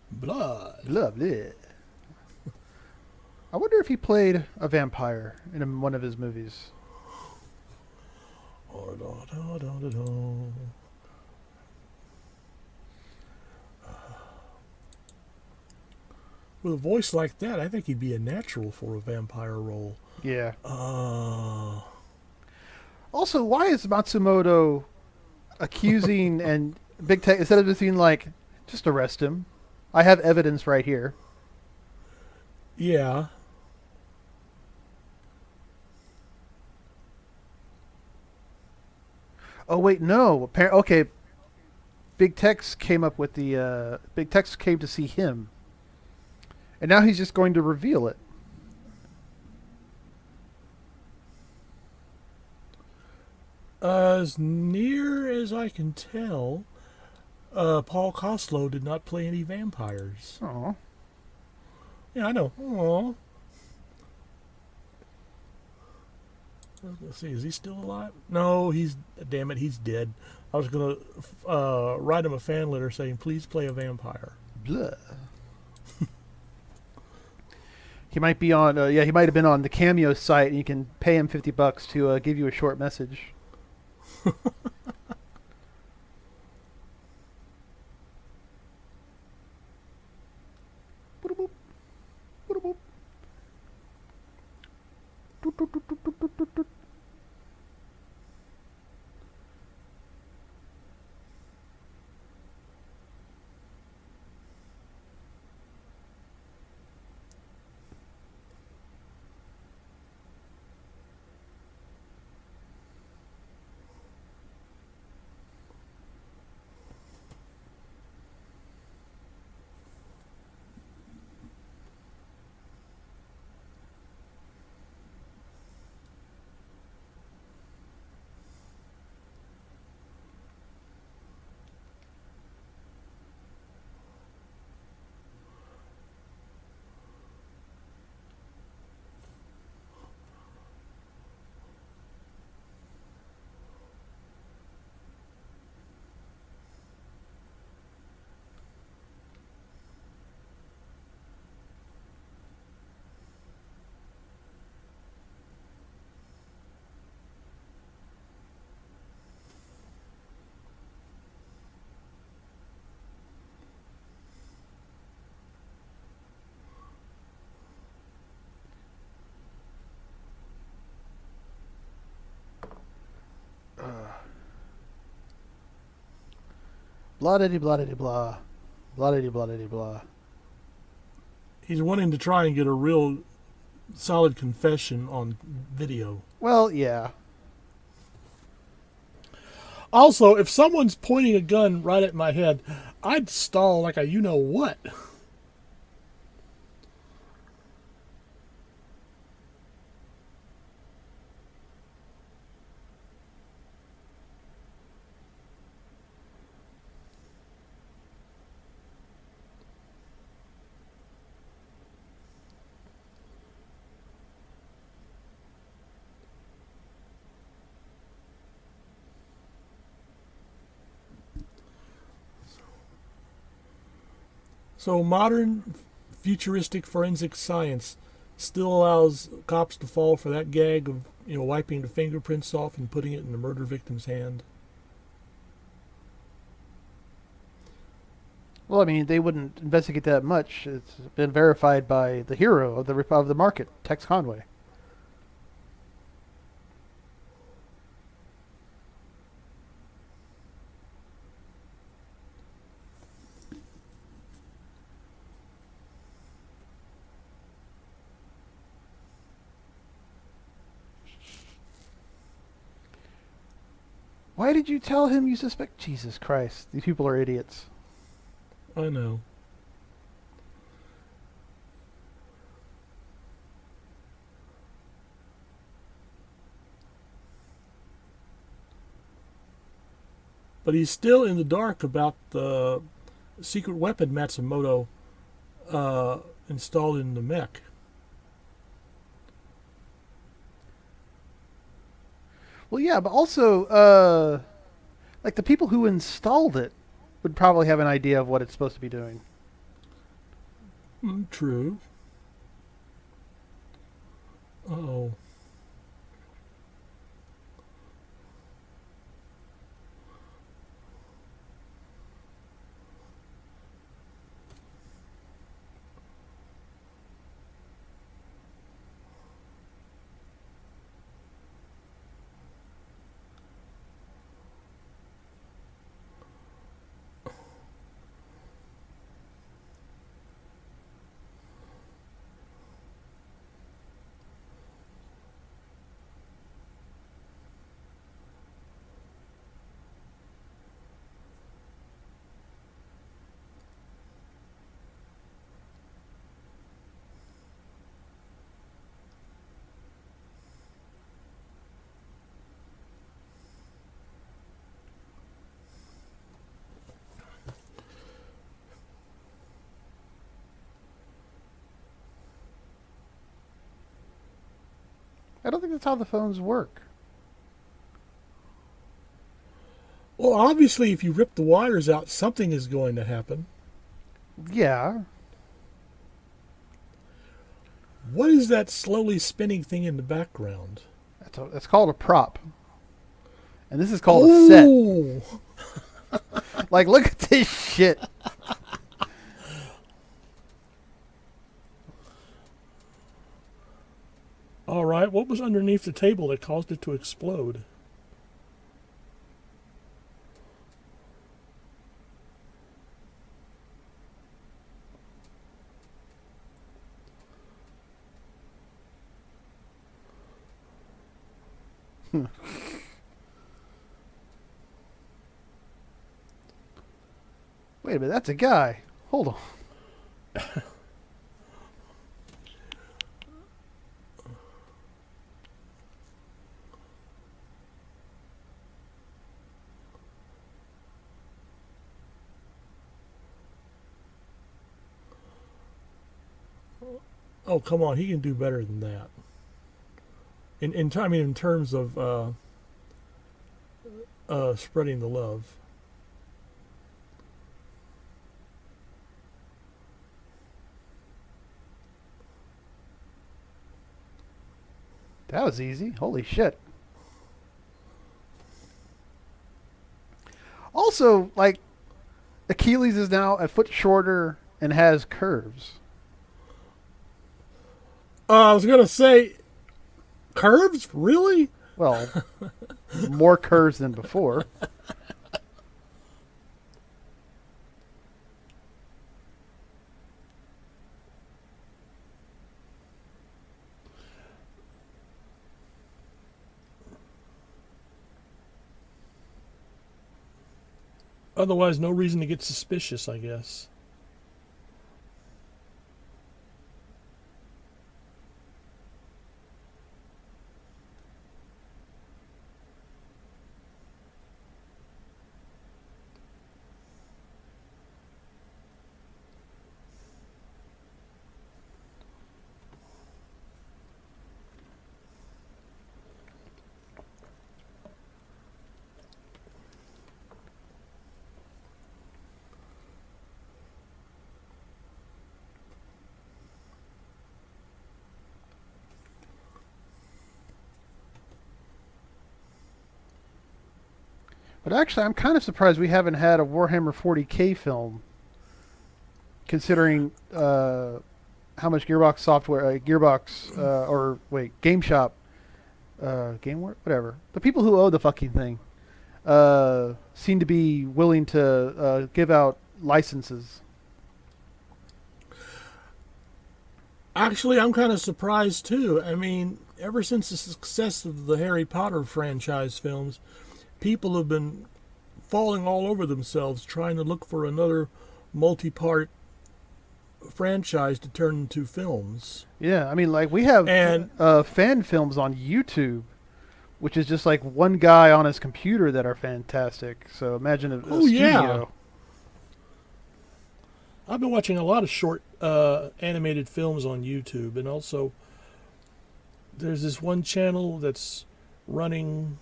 Blood. Lovely. I wonder if he played a vampire in one of his movies. With a voice like that, I think he'd be a natural for a vampire role. Yeah. Also, why is Matsumoto accusing and Big Tech, instead of just being like, just arrest him? I have evidence right here. Yeah. Oh wait, no. Okay, Big Tex came up with the. Big Tex came to see him, and now he's just going to reveal it. As near as I can tell, Paul Koslow did not play any vampires. Oh. Yeah, I know. Aww. Let's see, is he still alive? No, damn it, he's dead. I was going to write him a fan letter saying, please play a vampire. Blah. He might be on, he might have been on the Cameo site, and you can pay him $50 to give you a short message. Blah diddy blah diddy blah. Blah diddy blah diddy blah. He's wanting to try and get a real solid confession on video. Well, yeah. Also, if someone's pointing a gun right at my head, I'd stall like a you-know-what. So modern futuristic forensic science still allows cops to fall for that gag of wiping the fingerprints off and putting it in the murder victim's hand. Well, I mean, they wouldn't investigate that much. It's been verified by the hero of the market, Tex Conway. Why did you tell him you suspect? Jesus Christ, these people are idiots. I know. But he's still in the dark about the secret weapon Matsumoto installed in the mech. Well, yeah, but also, like the people who installed it would probably have an idea of what it's supposed to be doing. True. Uh-oh. I don't think that's how the phones work. Well, obviously, if you rip the wires out, something is going to happen. Yeah. What is that slowly spinning thing in the background? That's called a prop. And this is called a set. Like, look at this shit. All right, what was underneath the table that caused it to explode? Wait a minute, that's a guy. Hold on. Oh, come on, he can do better than that. In terms of spreading the love. That was easy. Holy shit. Also, like, Achilles is now a foot shorter and has curves. I was going to say, curves? Really? Well, more curves than before. Otherwise, no reason to get suspicious, I guess. But actually, I'm kind of surprised we haven't had a Warhammer 40K film, considering how much Gearbox software, Game Shop, whatever. The people who owe the fucking thing seem to be willing to give out licenses. Actually, I'm kind of surprised too. I mean, ever since the success of the Harry Potter franchise films, people have been falling all over themselves trying to look for another multi-part franchise to turn into films. Yeah, I mean, like we have fan films on YouTube, which is just like one guy on his computer that are fantastic. So imagine a studio. Yeah. I've been watching a lot of short animated films on YouTube, and also there's this one channel that's running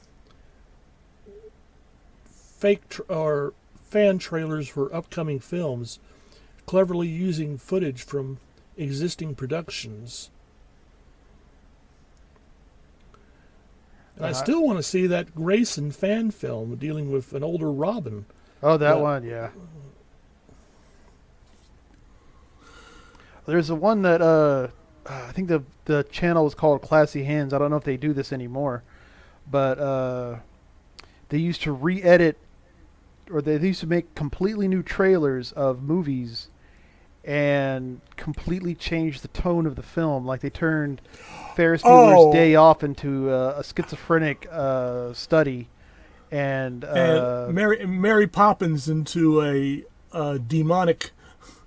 or fan trailers for upcoming films, cleverly using footage from existing productions. And I still want to see that Grayson fan film dealing with an older Robin. Oh, that one, yeah. There's a one that I think the channel was called Classy Hands. I don't know if they do this anymore, but they used to re-edit, or they used to make completely new trailers of movies and completely change the tone of the film. Like they turned Ferris Bueller's Day Off into a schizophrenic study, and Mary Poppins into a demonic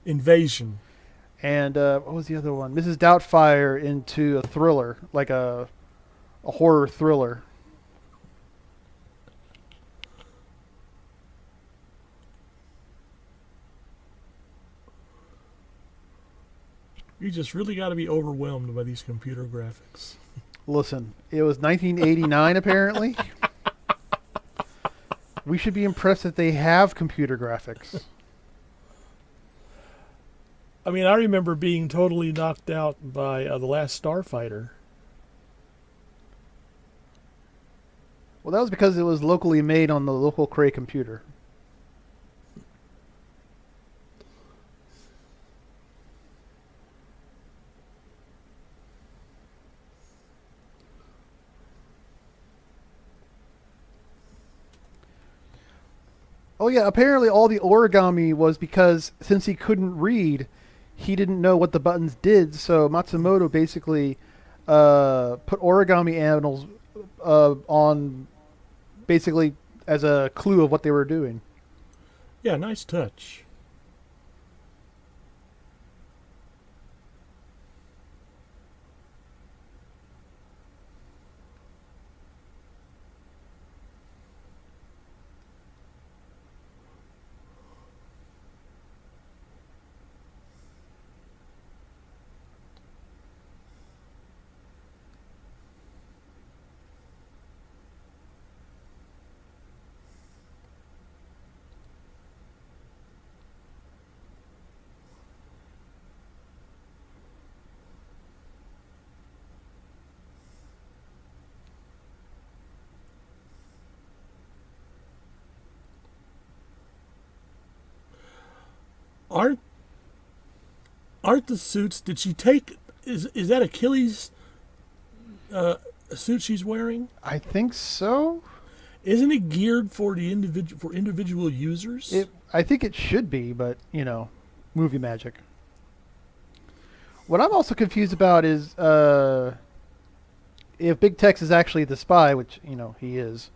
invasion. And what was the other one? Mrs. Doubtfire into a thriller, like a horror thriller. You just really got to be overwhelmed by these computer graphics. Listen, it was 1989 apparently. We should be impressed that they have computer graphics. I mean, I remember being totally knocked out by The Last Starfighter. Well, that was because it was locally made on the local Cray computer. Oh yeah, apparently all the origami was because since he couldn't read, he didn't know what the buttons did, so Matsumoto basically put origami animals on basically as a clue of what they were doing. Yeah, nice touch. Aren't the suits? Did she take? Is that Achilles' suit she's wearing? I think so. Isn't it geared for the individual users? I think it should be, but movie magic. What I'm also confused about is if Big Tex is actually the spy, which he is.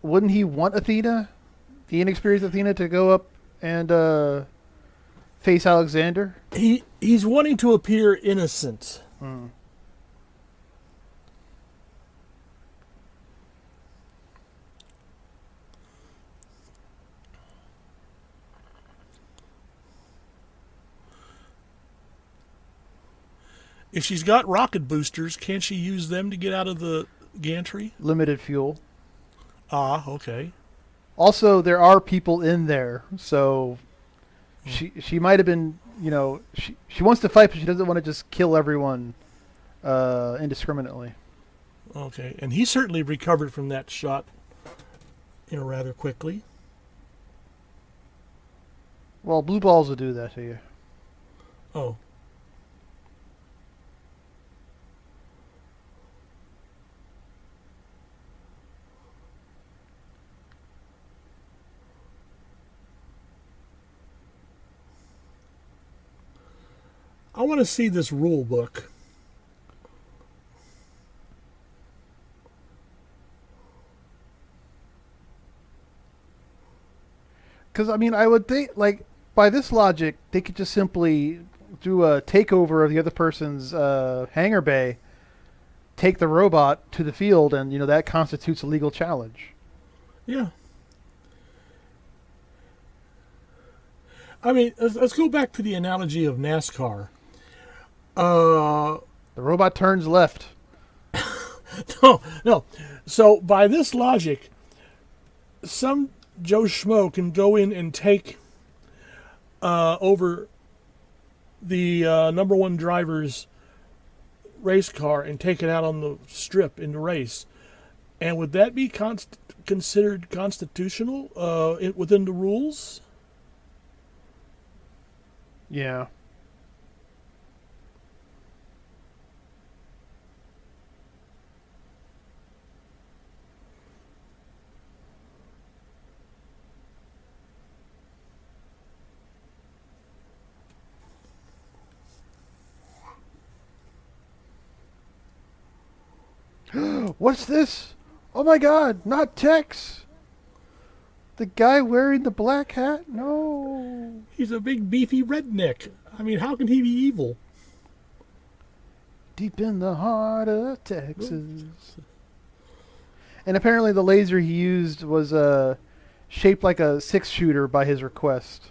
Wouldn't he want Athena, the inexperienced Athena, to go up and face Alexander? He's wanting to appear innocent. Mm. If she's got rocket boosters, can't she use them to get out of the gantry? Limited fuel. Ah, okay. Also, there are people in there, so she might have been, she wants to fight, but she doesn't want to just kill everyone indiscriminately. Okay, and he certainly recovered from that shot, rather quickly. Well, blue balls will do that to you. Oh. I want to see this rule book. Because, I mean, I would think, like, by this logic, they could just simply do a takeover of the other person's hangar bay, take the robot to the field, and, that constitutes a legal challenge. Yeah. I mean, let's go back to the analogy of NASCAR. The robot turns left. No. So, by this logic, some Joe Schmo can go in and take over the number one driver's race car and take it out on the strip in the race. And would that be considered constitutional within the rules? Yeah. What's this? Oh my god, not Tex! The guy wearing the black hat? No. He's a big beefy redneck. I mean, how can he be evil? Deep in the heart of Texas. And apparently the laser he used was shaped like a 6-shooter by his request.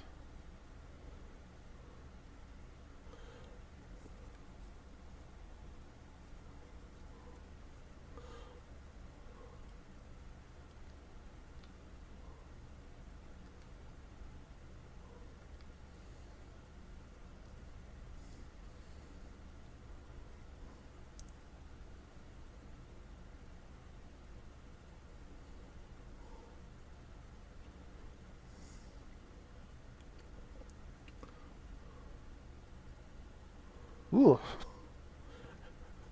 Ooh.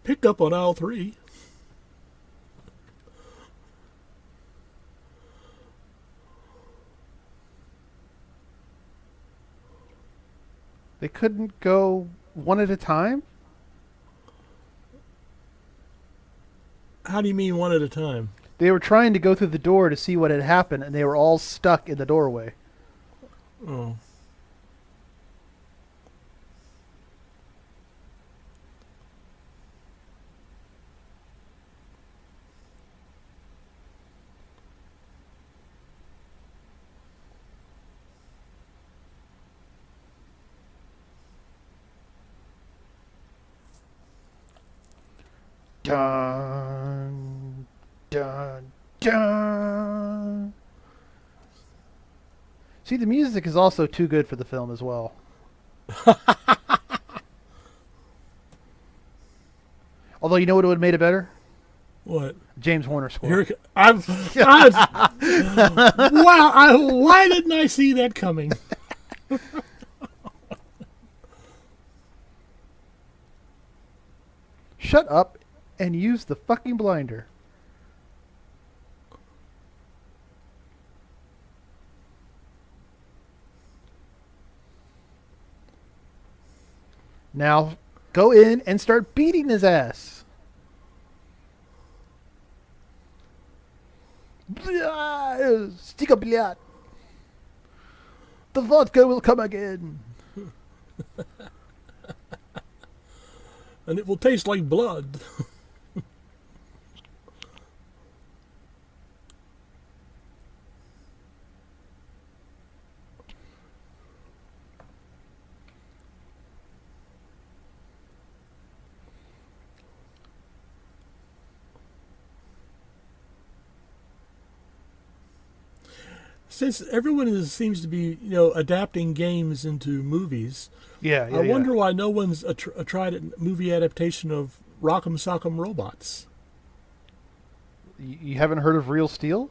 Picked up on aisle 3. They couldn't go one at a time? How do you mean one at a time? They were trying to go through the door to see what had happened, and they were all stuck in the doorway. Oh. Dun, dun, dun. See, the music is also too good for the film as well. Although, you know what would have made it better? What? James Horner score. Wow! Why didn't I see that coming? Shut up and use the fucking blinder. Now, go in and start beating his ass. Stika blyat. The vodka will come again. And it will taste like blood. Since everyone seems to be, adapting games into movies, I wonder why no one's tried a movie adaptation of Rock'em Sock'em Robots. You haven't heard of real steel?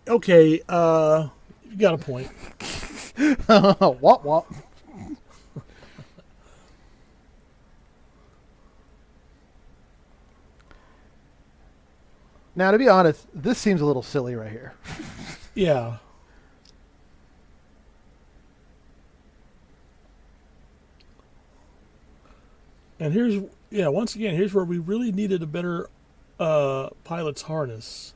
Okay, you got a point. Wop wop. Now, to be honest, this seems a little silly right here. Yeah. And once again, here's where we really needed a better pilot's harness.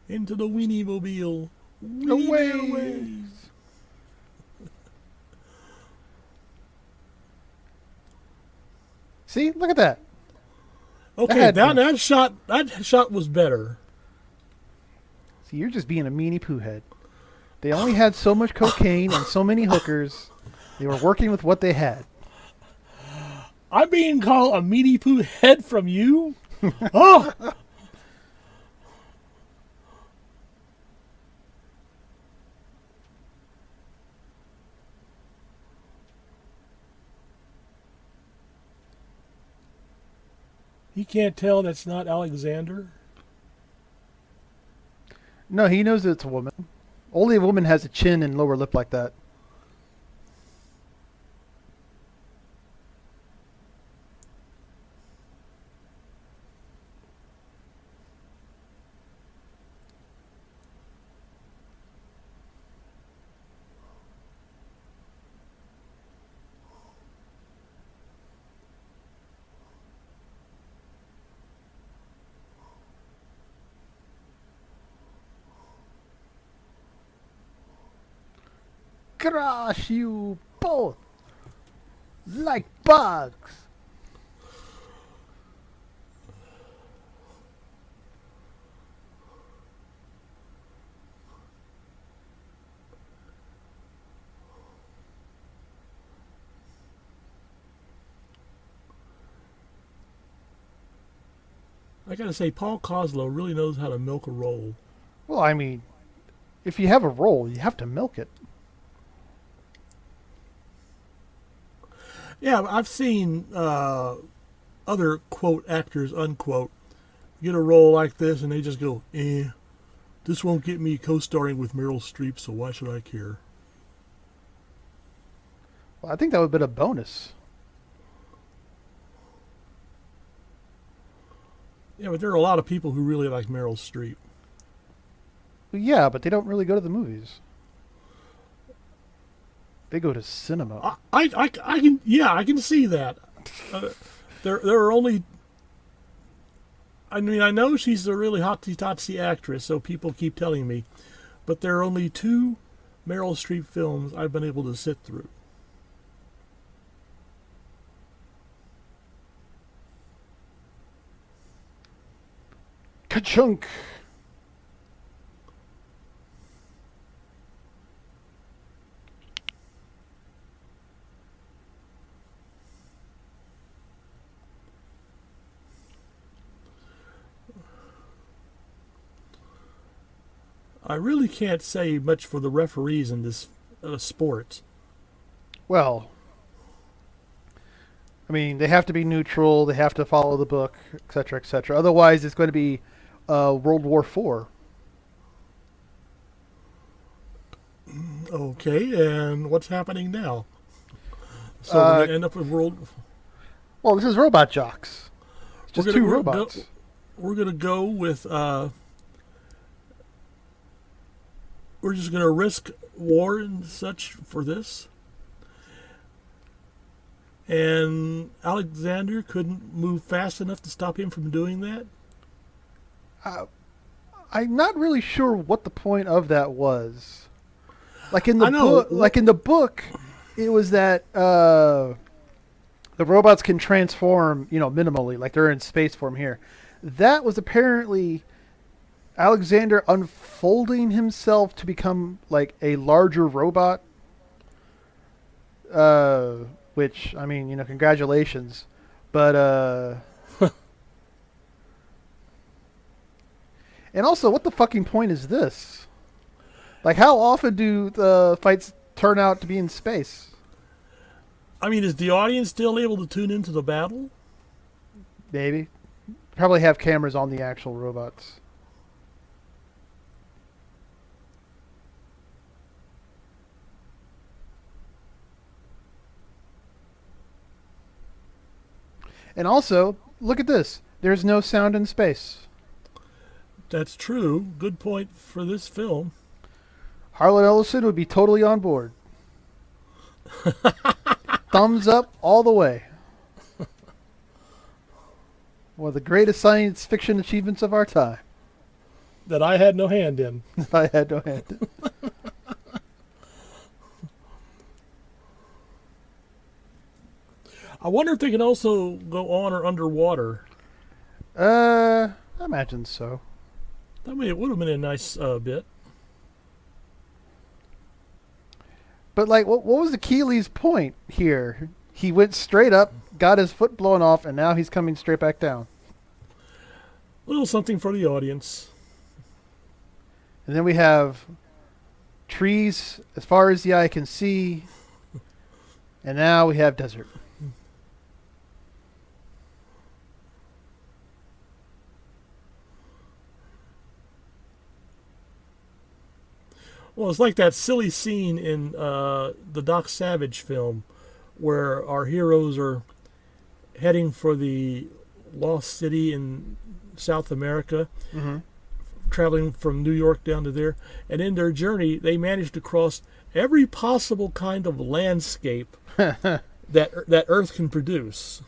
Into the Weenie Mobile. Away. See, look at that. Okay, that shot was better. See, you're just being a meanie poo head. They only had so much cocaine and so many hookers. They were working with what they had. I'm being called a meanie poo head from you? Oh! He can't tell that's not Alexander? No, he knows that it's a woman. Only a woman has a chin and lower lip like that. Crush you both like bugs. I gotta say, Paul Koslow really knows how to milk a roll. Well, I mean, if you have a roll, you have to milk it. Yeah, I've seen other, quote, actors, unquote, get a role like this and they just go, this won't get me co-starring with Meryl Streep, so why should I care? Well, I think that would have been a bonus. Yeah, but there are a lot of people who really like Meryl Streep. Well, yeah, but they don't really go to the movies. They go to cinema. I can see that. There are only. I mean, I know she's a really hotsy-totsy actress, so people keep telling me, but there are only 2 Meryl Streep films I've been able to sit through. Ka-chunk! I really can't say much for the referees in this sport. Well, I mean, they have to be neutral. They have to follow the book, etc., etc. Otherwise, it's going to be World War IV. Okay, and what's happening now? So we're going to end up with World... Well, this is Robot Jox. It's just 2 robots. We're going to go with... we're just going to risk war and such for this. And Alexander couldn't move fast enough to stop him from doing that? I'm not really sure what the point of that was. Like in the book, it was that the robots can transform, minimally, like they're in space form here. That was apparently Alexander unfolding himself to become like a larger robot. Which, I mean, congratulations. But And also, what the fucking point is this? Like, how often do the fights turn out to be in space? I mean, is the audience still able to tune into the battle? Maybe. Probably have cameras on the actual robots. And also, look at this. There's no sound in space. That's true. Good point for this film. Harlan Ellison would be totally on board. Thumbs up all the way. One of the greatest science fiction achievements of our time. That I had no hand in. I had no hand in. I wonder if they can also go on or underwater. I imagine so. I mean, it would have been a nice bit. But, like, what was the Keeley's point here? He went straight up, got his foot blown off, and now he's coming straight back down. A little something for the audience. And then we have trees as far as the eye can see. And now we have desert. Well, it's like that silly scene in the Doc Savage film where our heroes are heading for the lost city in South America, traveling from New York down to there. And in their journey, they manage to cross every possible kind of landscape that Earth can produce.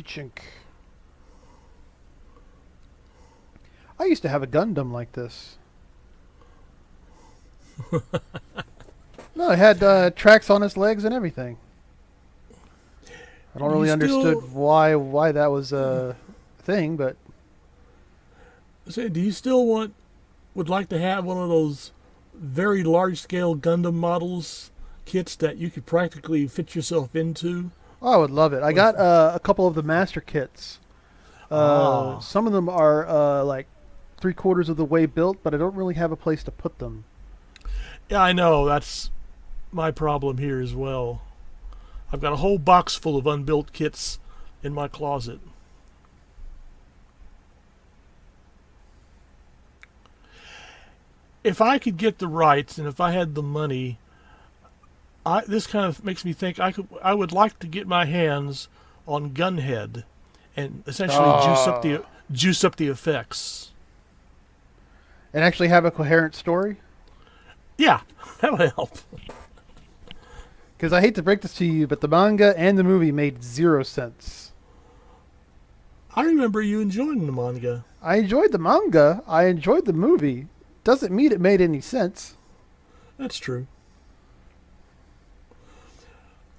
Chink. I used to have a Gundam like this. No, it had tracks on its legs and everything. I don't really understood why that was a thing, but... Say, do you still would like to have one of those very large-scale Gundam models kits that you could practically fit yourself into? Oh, I would love it. I got a couple of the master kits. Some of them are like 3/4 of the way built, but I don't really have a place to put them. Yeah, I know. That's my problem here as well. I've got a whole box full of unbuilt kits in my closet. If I could get the rights and if I had the money, this kind of makes me think I would like to get my hands on Gunhead and essentially juice up the effects. And actually have a coherent story? Yeah, that would help. Because I hate to break this to you, but the manga and the movie made 0 sense. I remember you enjoying the manga. I enjoyed the manga. I enjoyed the movie. Doesn't mean it made any sense. That's true.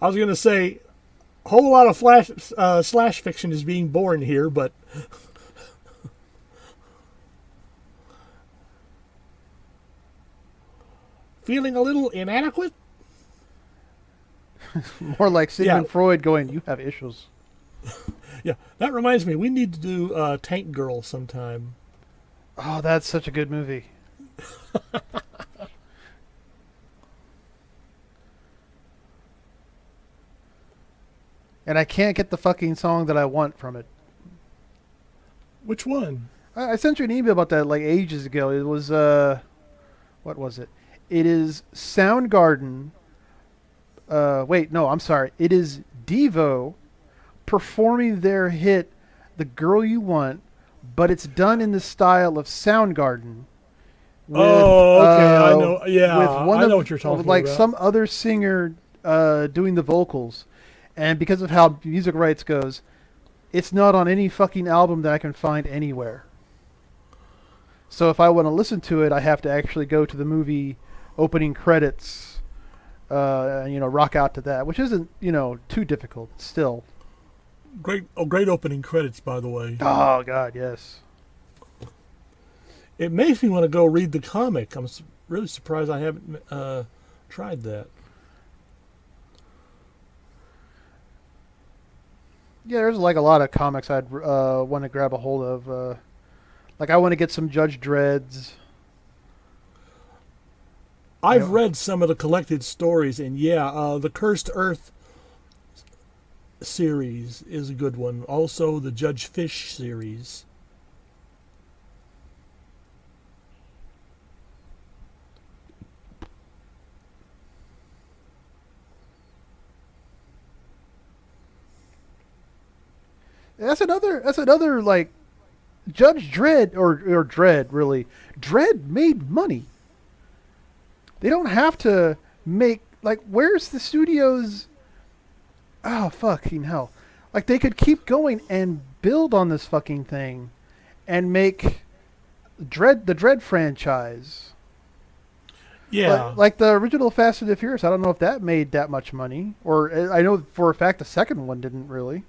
I was going to say, a whole lot of slash fiction is being born here, but... Feeling a little inadequate? More like Sigmund Freud going, you have issues. Yeah, that reminds me, we need to do Tank Girl sometime. Oh, that's such a good movie. And I can't get the fucking song that I want from it. Which one? I sent you an email about that like ages ago. It was, what was it? It is Soundgarden. Wait, no, I'm sorry. It is Devo performing their hit, The Girl You Want, but it's done in the style of Soundgarden. With, I know. Yeah, I know what you're talking about. Like some other singer doing the vocals. And because of how music rights goes, it's not on any fucking album that I can find anywhere. So if I want to listen to it, I have to actually go to the movie opening credits, rock out to that, which isn't, too difficult still. Great opening credits, by the way. Oh, God, yes. It makes me want to go read the comic. I'm really surprised I haven't tried that. Yeah, there's like a lot of comics I'd want to grab a hold of. Like I want to get some Judge Dredd's. I've read some of the collected stories, and the Cursed Earth series is a good one. Also, the Judge Fish series. That's another like Judge Dredd or Dredd really. Dredd made money. They don't have to make like where's the studios. Oh fucking hell! Like they could keep going and build on this fucking thing, and make the Dredd franchise. Yeah, like the original Fast and the Furious. I don't know if that made that much money, or I know for a fact the second one didn't really.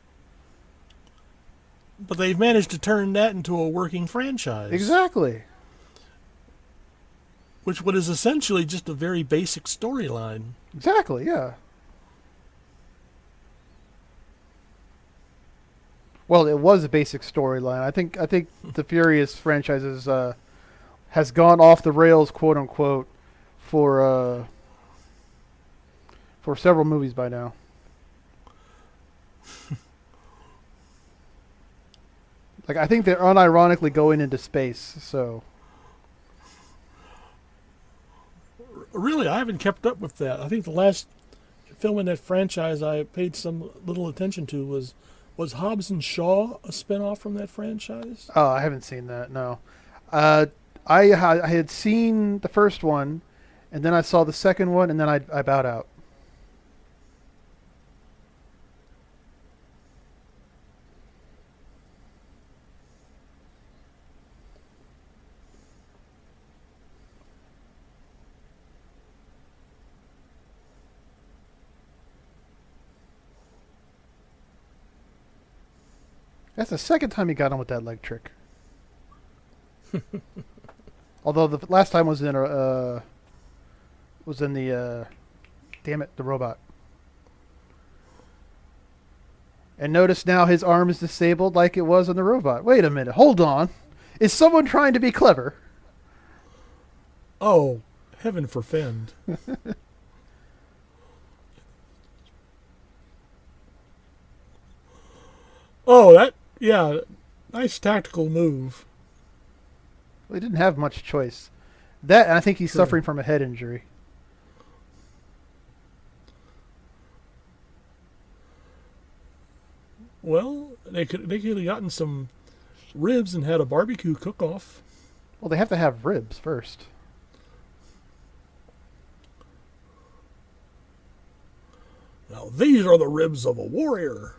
But they've managed to turn that into a working franchise. Exactly. What is essentially just a very basic storyline. Exactly, yeah. Well, it was a basic storyline. I think the Furious franchise has gone off the rails, quote unquote, for several movies by now. Like I think they're unironically going into space. So really, I haven't kept up with that. I think the last film in that franchise I paid some little attention to was Hobbs and Shaw, a spinoff from that franchise. Oh, I haven't seen that. No, I had seen the first one, and then I saw the second one, and then I bowed out. That's the second time he got on with that leg trick. Although the last time was in the damn it, the robot. And notice now his arm is disabled like it was on the robot. Wait a minute, hold on. Is someone trying to be clever? Oh, heaven forfend. Nice tactical move. Well, he didn't have much choice. That, and I think he's suffering from a head injury. Well, they could have gotten some ribs and had a barbecue cook-off. Well, they have to have ribs first. Now these are the ribs of a warrior.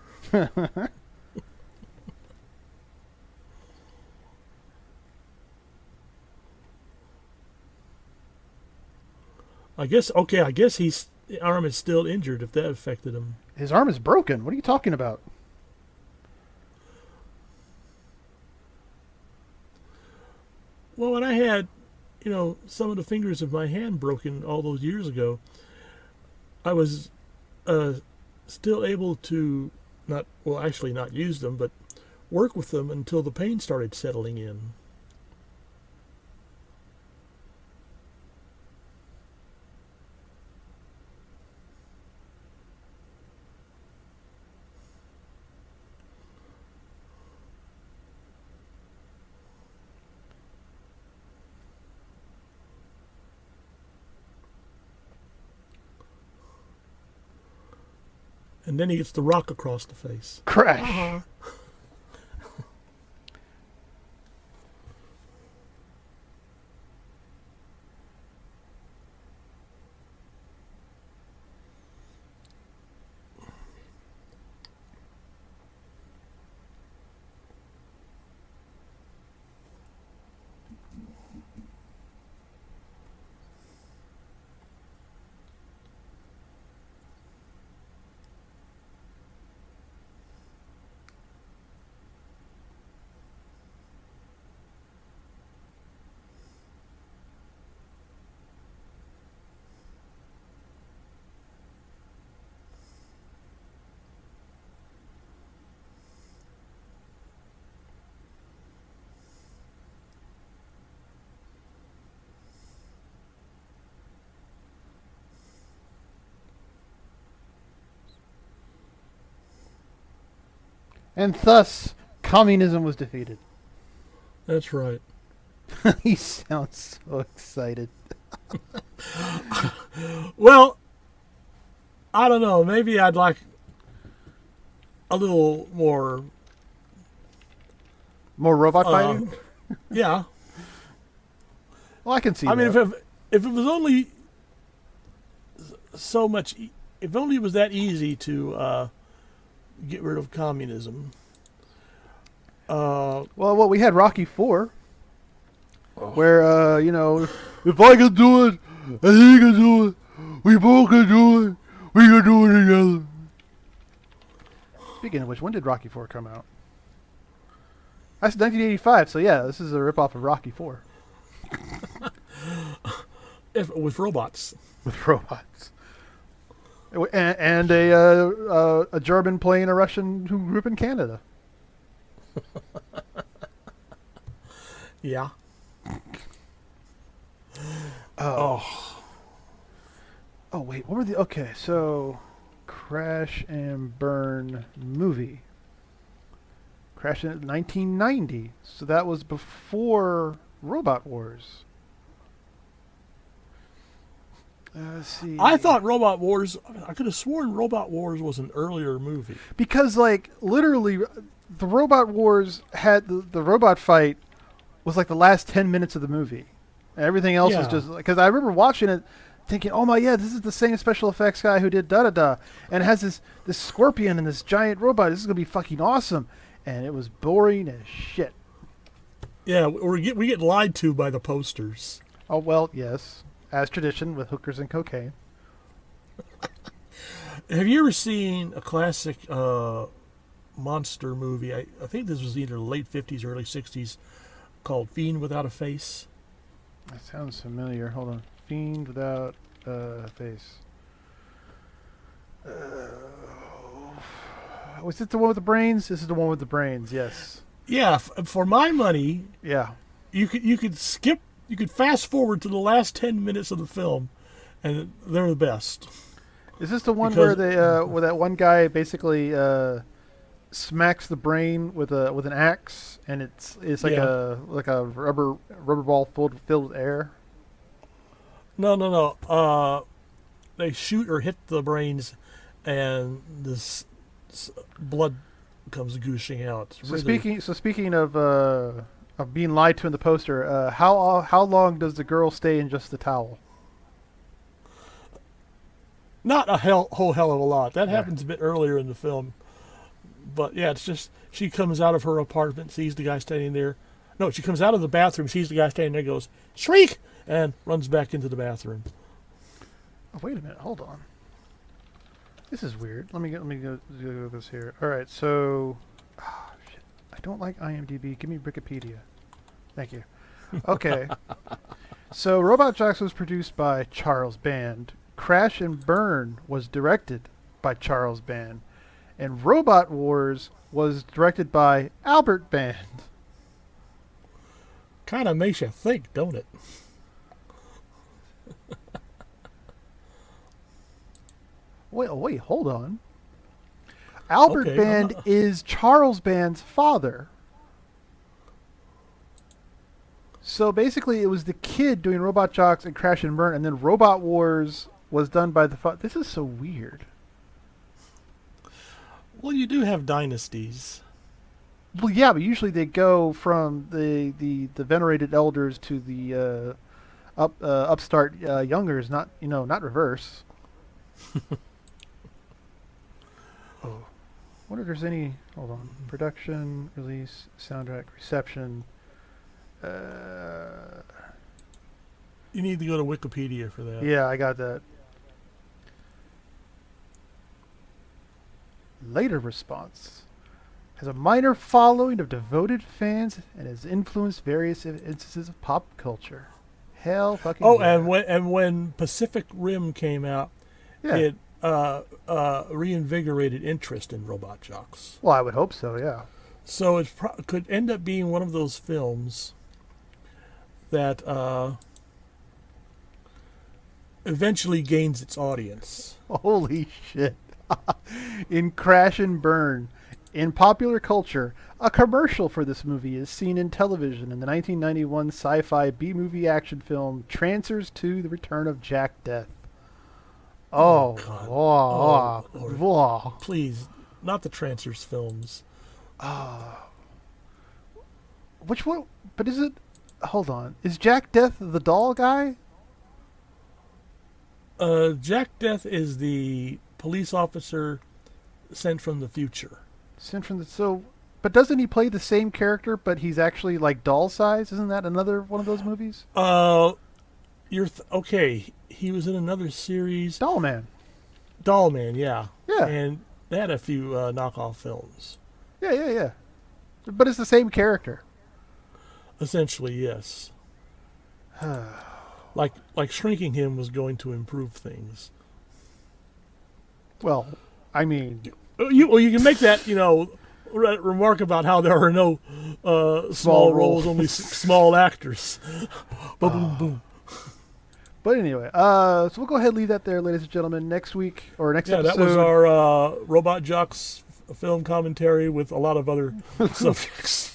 I guess his arm is still injured if that affected him. His arm is broken. What are you talking about? Well, when I had, some of the fingers of my hand broken all those years ago, I was still able to not use them, but work with them until the pain started settling in. And then he gets the rock across the face. Crash. Uh-huh. And thus, communism was defeated. That's right. He sounds so excited. Well, I don't know. Maybe I'd like a little more. More robot fighting? Yeah. Well, I can see I that. mean, if it was only so much, if only it was that easy to get rid of communism. Well, we had Rocky 4, where, if I can do it, and he can do it, we both can do it, we can do it together. Speaking of which, when did Rocky 4 come out? That's 1985, so yeah, this is a ripoff of Rocky 4. With robots. With robots. And a German playing a Russian who grew up in Canada. Yeah. Oh, wait, what were the... Okay, so... Crash and Burn movie. Crash in 1990. So that was before Robot Wars. Let's see. I thought Robot Wars... I could have sworn Robot Wars was an earlier movie. Because, like, literally, the Robot Wars had... The robot fight was, like, the last 10 minutes of the movie. And everything else was just... Because I remember watching it thinking, oh my, yeah, this is the same special effects guy who did da-da-da. And it has this scorpion and this giant robot. This is going to be fucking awesome. And it was boring as shit. Yeah, we get lied to by the posters. Oh, well, yes. As tradition with hookers and cocaine. Have you ever seen a classic monster movie? I think this was either late 50s or early 60s, called Fiend Without a Face. That sounds familiar. Hold on. Fiend Without a Face. Was it the one with the brains? This is the one with the brains, yes. Yeah, for my money, yeah, you could fast forward to the last 10 minutes of the film, and they're the best. Is this the one where where that one guy basically smacks the brain with an axe, and it's like a rubber ball filled with air? No. They shoot or hit the brains, and this blood comes gushing out. So speaking of being lied to in the poster, how long does the girl stay in just the towel? Not a whole hell of a lot. That happens a bit earlier in the film. But yeah, it's just she comes out of her apartment, sees the guy standing there. No, she comes out of the bathroom, sees the guy standing there, goes, "Shriek!" and runs back into the bathroom. Oh, wait a minute, hold on. This is weird. Let me go this here. All right, so shit. I don't like IMDb. Give me Wikipedia. Thank you. Okay. So Robot Jox was produced by Charles Band. Crash and Burn was directed by Charles Band. And Robot Wars was directed by Albert Band. Kind of makes you think, don't it? Wait, hold on. Albert Band is Charles Band's father. So basically, it was the kid doing Robot Jox and Crash and Burn, and then Robot Wars was done by the father. This is so weird. Well, you do have dynasties. Well, yeah, but usually they go from the venerated elders to the upstart youngers, not reverse. Oh, wonder if there's any. Hold on. Production, release, soundtrack, reception. You need to go to Wikipedia for that. Yeah, I got that. Later response has a minor following of devoted fans and has influenced various instances of pop culture. Hell fucking yeah. and when Pacific Rim came out, it reinvigorated interest in Robot Jox. Well, I would hope so, yeah. So it could end up being one of those films that eventually gains its audience. Holy shit. In Crash and Burn, In popular culture, a commercial for this movie is seen in television in the 1991 sci-fi B-movie action film Trancers 2: The Return of Jack Death. Oh, Oh, God. whoa, Lord. whoa. Please, not the Trancers films. Which one? But is it... Hold on. Is Jack Death the doll guy? Jack Death is the police officer sent from the future. Sent from the... So... But doesn't he play the same character, but he's actually like doll size? Isn't that another one of those movies? Okay. He was in another series. Dollman. Dollman, yeah. Yeah. And they had a few knockoff films. Yeah. But it's the same character. Essentially, yes. like shrinking him was going to improve things. Well, I mean, you can make that remark about how there are no small roles, only small actors. Boom, boom. But anyway, so we'll go ahead and leave that there, ladies and gentlemen. Next week or next episode. Yeah, that was our Robot Jox film commentary with a lot of other subjects.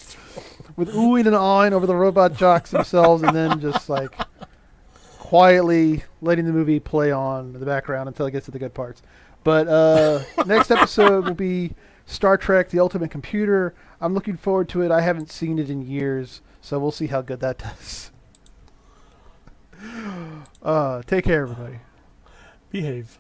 With oohing and awing over the Robot Jox themselves, and then just like quietly letting the movie play on in the background until it gets to the good parts. But next episode will be Star Trek: The Ultimate Computer. I'm looking forward to it. I haven't seen it in years, so we'll see how good that does. Take care, everybody. Behave.